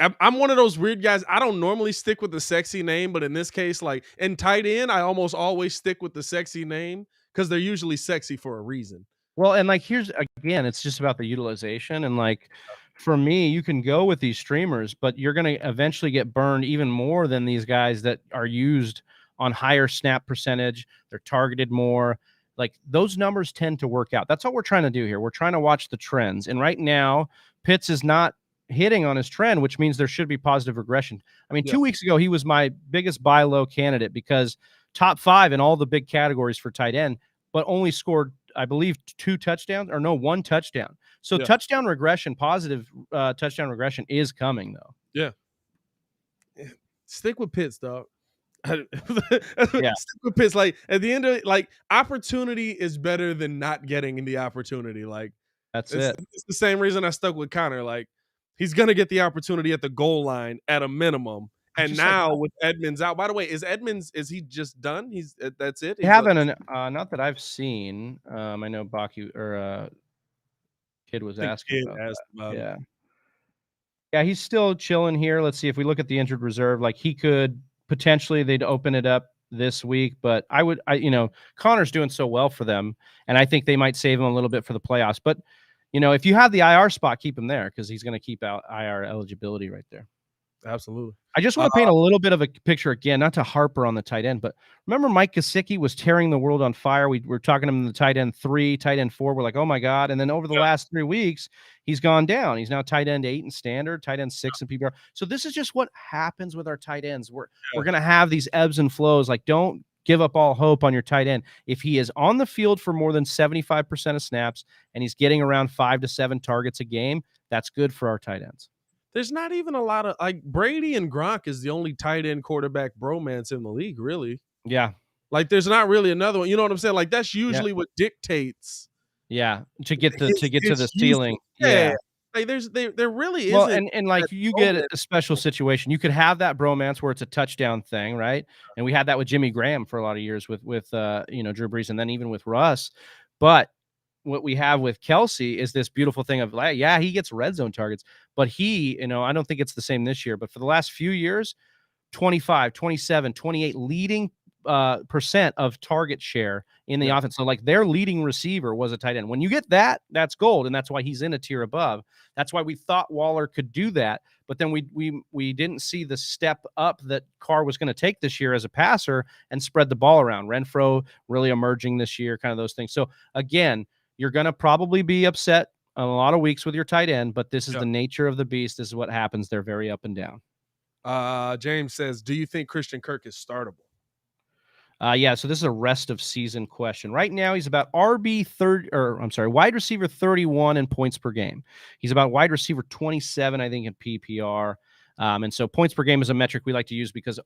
I'm one of those weird guys. I don't normally stick with the sexy name, but in this case, like in tight end, I almost always stick with the sexy name, because they're usually sexy for a reason. Well, and like, here's again, it's just about the utilization. And like, for me, you can go with these streamers, but you're going to eventually get burned even more than these guys that are used on higher snap percentage. They're targeted more. Like, those numbers tend to work out. That's what we're trying to do here. We're trying to watch the trends. And right now, Pitts is not hitting on his trend, which means there should be positive regression. I mean, 2 weeks ago, he was my biggest buy low candidate, because top 5 in all the big categories for tight end, but only scored, I believe, 1 touchdown. So touchdown regression, positive touchdown regression is coming, though. Yeah. Stick with Pitts, dog. Yeah. Stick with Pitts. Like, at the end of it, like, opportunity is better than not getting the opportunity. Like, it's the same reason I stuck with Connor. Like, he's gonna get the opportunity at the goal line at a minimum. And now with Edmonds out, by the way, is he just done? That's it. They haven't, not that I've seen. I know Baku or Kid was asking about it. Yeah, he's still chilling here. Let's see if we look at the injured reserve. Like, he could potentially, they'd open it up this week, but Connor's doing so well for them, and I think they might save him a little bit for the playoffs. But if you have the IR spot, keep him there, because he's going to keep out IR eligibility right there. Absolutely. I just want to paint a little bit of a picture again, not to harper on the tight end, but remember Mike Kosicki was tearing the world on fire. We were talking to him in the tight end 3, tight end 4. We're like, oh my God. And then over the last 3 weeks, he's gone down. He's now tight end 8 in standard, tight end 6 in PPR. So this is just what happens with our tight ends. We're going to have these ebbs and flows. Like, don't give up all hope on your tight end. If he is on the field for more than 75% of snaps and he's getting around 5 to 7 targets a game, that's good for our tight ends. There's not even a lot of, like, Brady and Gronk is the only tight end quarterback bromance in the league, really. Yeah. Like, there's not really another one. You know what I'm saying? Like, that's usually what dictates. Yeah. To get to the ceiling. Yeah. Like, there really isn't. Well, and like, you get a special situation. You could have that bromance where it's a touchdown thing, right? And we had that with Jimmy Graham for a lot of years with Drew Brees, and then even with Russ. But what we have with Kelsey is this beautiful thing of, like, he gets red zone targets, but he, I don't think it's the same this year, but for the last few years, 25, 27, 28 leading percent of target share in the offense. So, like, their leading receiver was a tight end. When you get that, that's gold, and that's why he's in a tier above. That's why we thought Waller could do that, but then we didn't see the step up that Carr was going to take this year as a passer and spread the ball around. Renfro really emerging this year, kind of those things. So again, you're going to probably be upset a lot of weeks with your tight end, but this is the nature of the beast. This is what happens. They're very up and down. James says, do you think Christian Kirk is startable? Yeah, so this is a rest of season question. Right now, he's about wide receiver 31 in points per game. He's about wide receiver 27, I think, in PPR. And so points per game is a metric we like to use because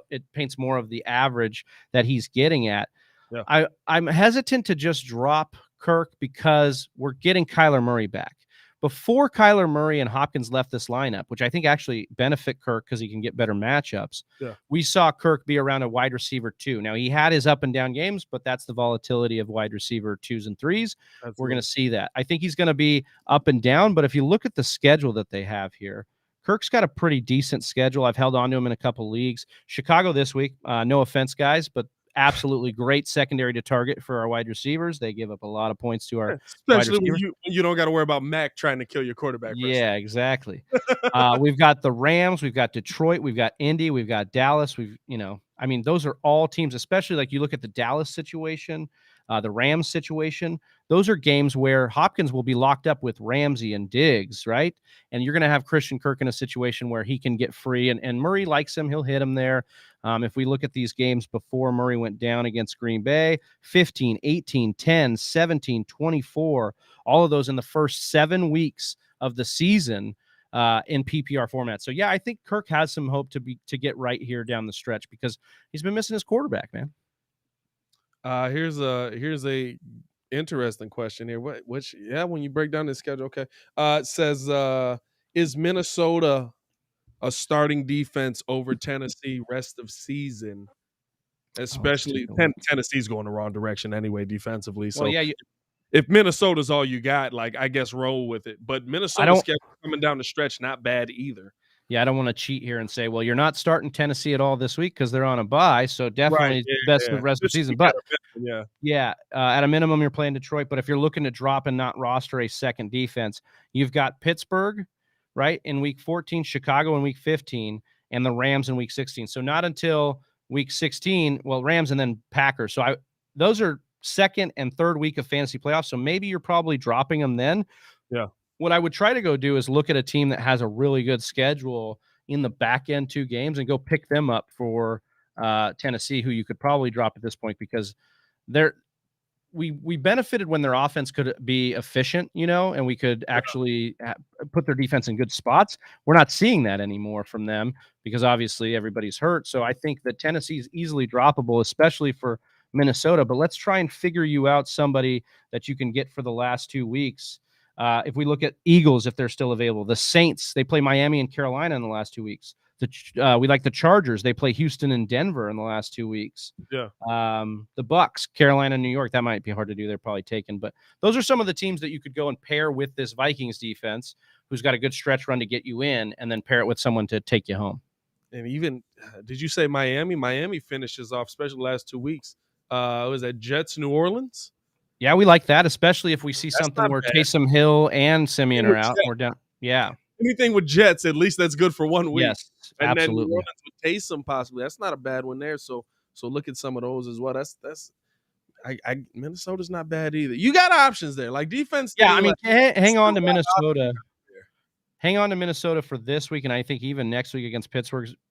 it paints more of the average that he's getting at. Yeah. I'm hesitant to just drop Kirk because we're getting Kyler Murray back. Before Kyler Murray and Hopkins left this lineup, which I think actually benefit Kirk because he can get better matchups, we saw Kirk be around a wide receiver 2. Now, he had his up and down games, but that's the volatility of wide receiver 2s and 3s. Absolutely. We're going to see that. I think he's going to be up and down, but if you look at the schedule that they have here, Kirk's got a pretty decent schedule. I've held on to him in a couple leagues. Chicago this week, no offense, guys, but absolutely great secondary to target for our wide receivers. They give up a lot of points to our especially when you don't got to worry about Mac trying to kill your quarterback. Yeah, exactly. We've got the Rams, we've got Detroit, we've got Indy, we've got Dallas. Those are all teams, especially like you look at the Dallas situation, the Rams situation. Those are games where Hopkins will be locked up with Ramsey and Diggs, right? And you're going to have Christian Kirk in a situation where he can get free, and Murray likes him. He'll hit him there. If we look at these games before Murray went down against Green Bay, 15, 18, 10, 17, 24, all of those in the first 7 weeks of the season in PPR format. So, yeah, I think Kirk has some hope to get right here down the stretch because he's been missing his quarterback, man. Here's a interesting question here. When you break down the schedule, okay. It says, is Minnesota a starting defense over Tennessee rest of season? Especially Tennessee's going the wrong direction anyway defensively. So if Minnesota's all you got, like, I guess roll with it. But Minnesota's schedule coming down the stretch, not bad either. Yeah, I don't want to cheat here and say, well, you're not starting Tennessee at all this week because they're on a bye. So definitely best of the rest of the season. But at a minimum, you're playing Detroit. But if you're looking to drop and not roster a second defense, you've got Pittsburgh, right, in week 14, Chicago in week 15, and the Rams in week 16. So not until week 16, Rams and then Packers. So those are second and third week of fantasy playoffs. So maybe you're probably dropping them then. Yeah. What I would try to go do is look at a team that has a really good schedule in the back end 2 games and go pick them up for Tennessee, who you could probably drop at this point because we benefited when their offense could be efficient, and we could actually put their defense in good spots. We're not seeing that anymore from them because obviously everybody's hurt. So I think that Tennessee is easily droppable, especially for Minnesota. But let's try and figure you out somebody that you can get for the last 2 weeks. If we look at Eagles, if they're still available, the Saints, they play Miami and Carolina in the last 2 weeks. We like the Chargers. They play Houston and Denver in the last 2 weeks. Yeah. The Bucks, Carolina, New York. That might be hard to do. They're probably taken. But those are some of the teams that you could go and pair with this Vikings defense, who's got a good stretch run to get you in, and then pair it with someone to take you home. And even, did you say Miami? Miami finishes off, especially the last 2 weeks. Was that Jets, New Orleans? Yeah, we like that, especially if we see something where Taysom Hill and Simeon are out. We're down. Yeah. Anything with Jets, at least that's good for 1 week. Yes, and absolutely. then New Orleans with Taysom possibly. That's not a bad one there. So look at some of those as well. Minnesota's not bad either. You got options there, like defense. Yeah, hang on to Minnesota. Hang on to Minnesota for this week, and I think even next week against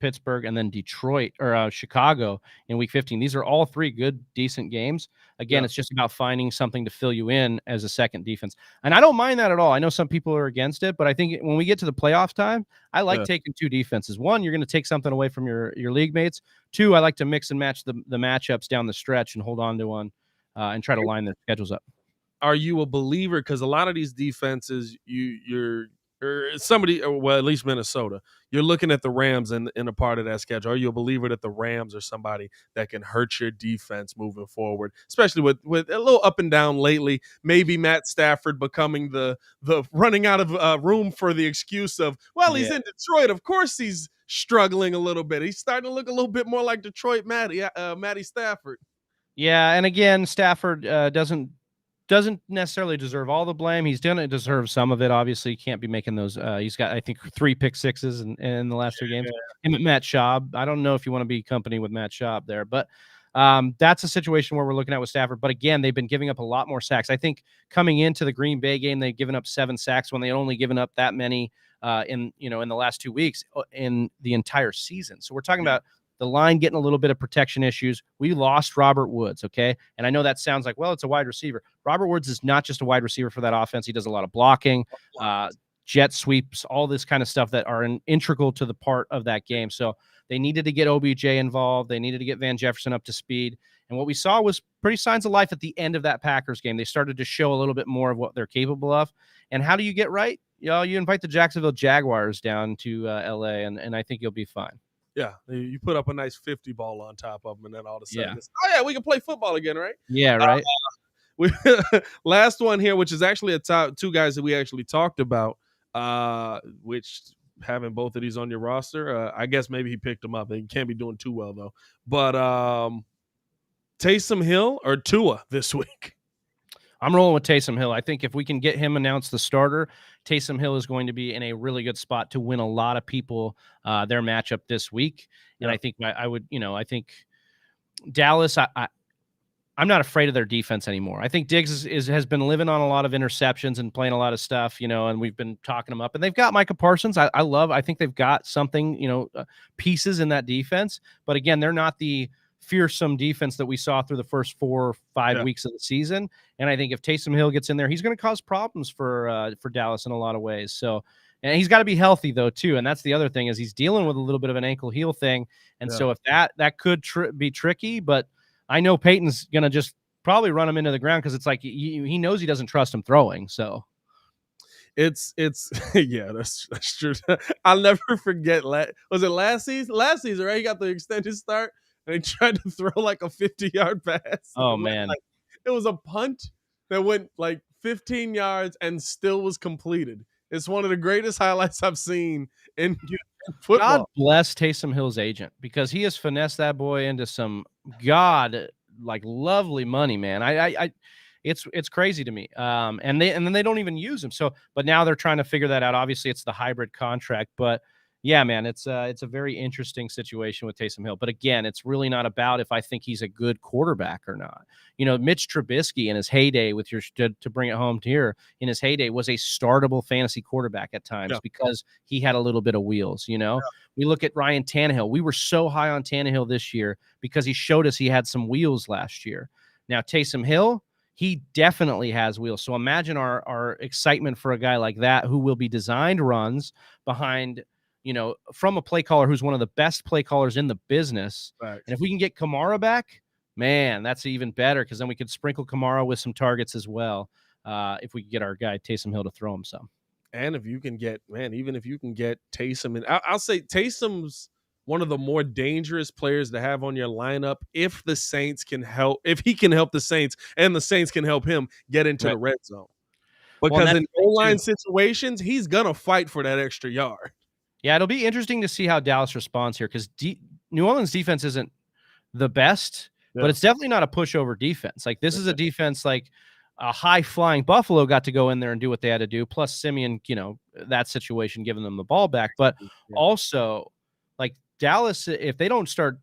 Pittsburgh, and then Detroit or Chicago in week 15. These are all 3 good, decent games. Again, It's just about finding something to fill you in as a second defense. And I don't mind that at all. I know some people are against it, but I think when we get to the playoff time, I like taking 2 defenses. 1, you're going to take something away from your league mates. 2, I like to mix and match the matchups down the stretch and hold on to one and try to line their schedules up. Are you a believer? Because a lot of these defenses, you're or somebody, well, at least Minnesota, you're looking at the Rams in a part of that schedule. Are you a believer that the Rams are somebody that can hurt your defense moving forward, especially with a little up and down lately? Maybe Matt Stafford becoming the running out of room for the excuse of, he's in Detroit. Of course he's struggling a little bit. He's starting to look a little bit more like Detroit Matty Stafford. Yeah, and again, Stafford doesn't necessarily deserve all the blame. He's going to deserve some of it. Obviously, he can't be making those. He's got, I think, 3 pick sixes in the last 3 games. Him at Matt Schaub. I don't know if you want to be company with Matt Schaub there, but That's a situation where we're looking at with Stafford. But again, they've been giving up a lot more sacks. I think coming into the Green Bay game, they've given up 7 sacks when they had only given up that many in the last 2 weeks in the entire season. So we're talking about the line getting a little bit of protection issues. We lost Robert Woods, okay? And I know that sounds like, well, it's a wide receiver. Robert Woods is not just a wide receiver for that offense. He does a lot of blocking, jet sweeps, all this kind of stuff that are integral to the part of that game. So they needed to get OBJ involved. They needed to get Van Jefferson up to speed. And what we saw was pretty signs of life at the end of that Packers game. They started to show a little bit more of what they're capable of. And how do you get right? You invite the Jacksonville Jaguars down to L.A., and I think you'll be fine. Yeah, you put up a nice 50 ball on top of them, and then all of a sudden, we can play football again, right? Yeah, right. Last one here, which is actually a top 2 guys that we actually talked about, which having both of these on your roster, I guess maybe he picked them up. They can't be doing too well, though. But Taysom Hill or Tua this week? I'm rolling with Taysom Hill. I think if we can get him announced the starter, Taysom Hill is going to be in a really good spot to win a lot of people their matchup this week. And I think I think Dallas, I'm not afraid of their defense anymore. I think Diggs has been living on a lot of interceptions and playing a lot of stuff, and we've been talking them up. And they've got Micah Parsons. I think they've got something, pieces in that defense. But again, they're not the fearsome defense that we saw through the first 4 or 5 weeks of the season. And I think if Taysom Hill gets in there, he's going to cause problems for Dallas in a lot of ways. So, and he's got to be healthy though too. And that's the other thing is he's dealing with a little bit of an ankle heel thing. And so if that could be tricky, but I know Peyton's going to just probably run him into the ground because it's like he knows he doesn't trust him throwing. So it's yeah, that's true. I'll never forget. Was it last season? Last season, right? He got the extended start. And he tried to throw like a 50-yard pass. Oh, man. It was a punt that went like 15 yards and still was completed. It's one of the greatest highlights I've seen in football. God bless Taysom Hill's agent because he has finessed that boy into some lovely money, man. It's crazy to me. And then they don't even use him. So, but now they're trying to figure that out. Obviously, it's the hybrid contract, but yeah, man, it's a very interesting situation with Taysom Hill. But again, it's really not about if I think he's a good quarterback or not. Mitch Trubisky in his heyday, to bring it home to here, in his heyday was a startable fantasy quarterback at times because he had a little bit of wheels. We look at Ryan Tannehill. We were so high on Tannehill this year because he showed us he had some wheels last year. Now Taysom Hill, he definitely has wheels. So imagine our excitement for a guy like that who will be designed runs behind from a play caller who's one of the best play callers in the business. Right. And if we can get Kamara back, man, that's even better because then we could sprinkle Kamara with some targets as well if we can get our guy Taysom Hill to throw him some. And if you can get, even if you can get Taysom, and I'll say Taysom's one of the more dangerous players to have on your lineup if he can help the Saints and the Saints can help him get into the red zone. Because in goal line situations, he's going to fight for that extra yard. Yeah, it'll be interesting to see how Dallas responds here because New Orleans defense isn't the best, but it's definitely not a pushover defense. Like this is a defense like a high-flying Buffalo got to go in there and do what they had to do, plus Simeon, that situation, giving them the ball back. But also, like Dallas, if they don't start,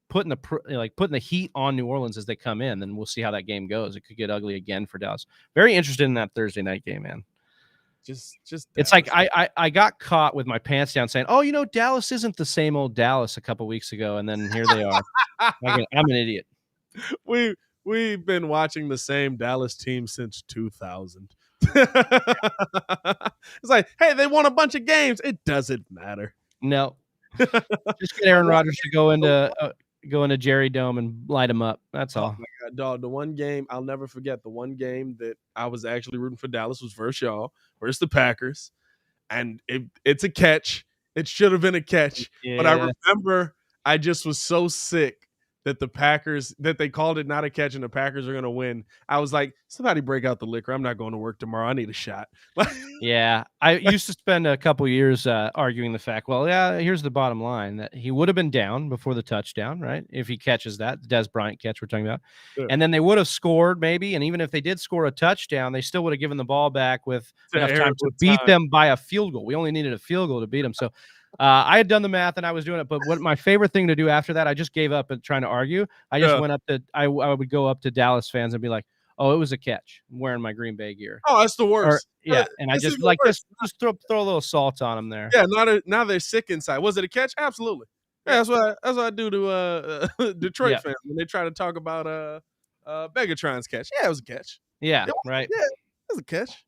putting the heat on New Orleans as they come in, then we'll see how that game goes. It could get ugly again for Dallas. Very interested in that Thursday night game, man. Just it's like I got caught with my pants down saying, oh, Dallas isn't the same old Dallas a couple weeks ago, and then here they are. I'm an idiot. We've been watching the same Dallas team since 2000. It's like, hey, they won a bunch of games. It doesn't matter. No, just get Aaron Rodgers to go into Jerry Dome and light him up. That's all. Oh my God, dog. The one game I'll never forget. The one game that I was actually rooting for Dallas was versus y'all, versus the Packers, and it's a catch. It should have been a catch, but I remember I just was so sick that they called it not a catch and the Packers are going to win. I was like, somebody break out the liquor. I'm not going to work tomorrow. I need a shot. Yeah. I used to spend a couple years arguing the fact, here's the bottom line, that he would have been down before the touchdown, right? If he catches that, the Des Bryant catch we're talking about. Sure. And then they would have scored maybe. And even if they did score a touchdown, they still would have given the ball back with enough time to beat them by a field goal. We only needed a field goal to beat them. So I had done the math and I was doing it, but what my favorite thing to do after that, I just gave up at trying to argue. I just went up to, I would go up to Dallas fans and be like, "Oh, it was a catch." I'm wearing my Green Bay gear. Oh, that's the worst. And I just like just throw a little salt on them there. Yeah, now they're sick inside. Was it a catch? Absolutely. Yeah, that's what I do to Detroit fans when they try to talk about Megatron's catch. Yeah, it was a catch. Yeah, right. Yeah, it was a catch.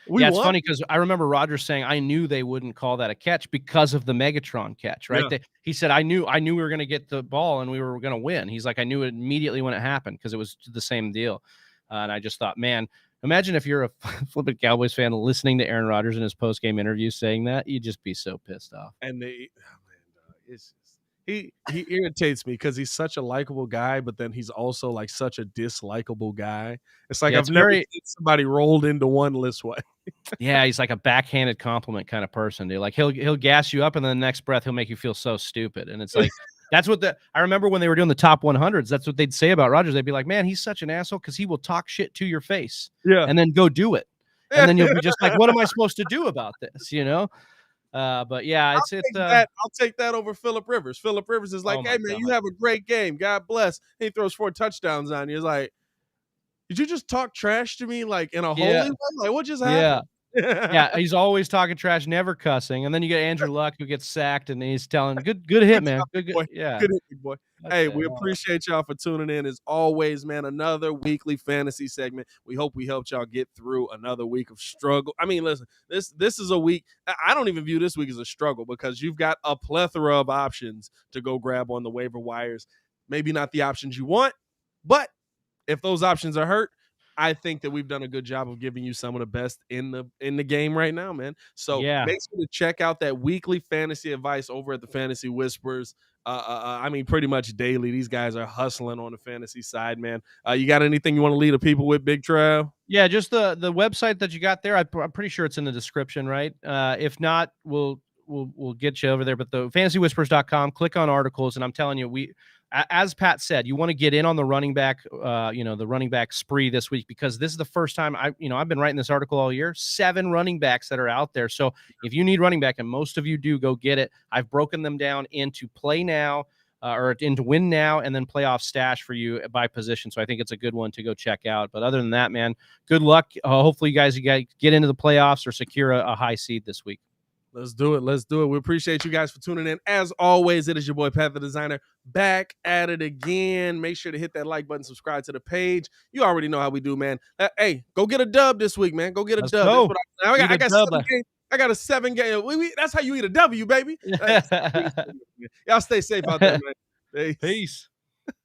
It's funny because I remember Rodgers saying, "I knew they wouldn't call that a catch because of the Megatron catch." Right? Yeah. He said, "I knew we were going to get the ball and we were going to win." He's like, "I knew it immediately when it happened because it was the same deal." And I just thought, man, imagine if you're a flippant Cowboys fan listening to Aaron Rodgers in his post-game interview saying that, you'd just be so pissed off. And he irritates me because he's such a likable guy, but then he's also like such a dislikable guy. It's like I've never seen somebody rolled into one this way. Yeah, he's like a backhanded compliment kind of person, dude. Like he'll gas you up, and then the next breath he'll make you feel so stupid. And it's like that's what I remember when they were doing the top 100s. That's what they'd say about Rodgers. They'd be like, "Man, he's such an asshole because he will talk shit to your face, and then go do it, and then you'll be just like, what am I supposed to do about this?" You know. But yeah, I'll take that over Phillip Rivers. Phillip Rivers is like, "Hey man, you have a great game. God bless." He throws 4 touchdowns on you. It's like, did you just talk trash to me like in a holy way? Like what just happened? Yeah, he's always talking trash, never cussing. And then you get Andrew Luck who gets sacked and he's telling good hit, man. Good hit, big boy. Hey, we appreciate y'all for tuning in as always, man. Another weekly fantasy segment. We hope we helped y'all get through another week of struggle. I mean, listen, this is a week. I don't even view this week as a struggle because you've got a plethora of options to go grab on the waiver wires. Maybe not the options you want, but if those options are hurt, I think that we've done a good job of giving you some of the best in the game right now, man. So make sure to check out that weekly fantasy advice over at the Fantasy Whispers. I mean, pretty much daily. These guys are hustling on the fantasy side, man. You got anything you want to lead the people with, Big Trav? Yeah, just the website that you got there. I'm pretty sure it's in the description, right? If not, we'll get you over there. But the fantasywhispers.com, click on articles, and I'm telling you, as Pat said, you want to get in on the running back, the running back spree this week because this is the first time I've been writing this article all year. 7 running backs that are out there. So if you need running back, and most of you do, go get it. I've broken them down into play now, or into win now, and then playoff stash for you by position. So I think it's a good one to go check out. But other than that, man, good luck. Hopefully you guys get into the playoffs or secure a high seed this week. Let's do it. We appreciate you guys for tuning in. As always, it is your boy, Pat the Designer, back at it again. Make sure to hit that like button, subscribe to the page. You already know how we do, man. Hey, go get a dub this week, man. Go get a dub. I got a 7 game. That's how you eat a W, baby. Y'all stay safe out there, man. Peace.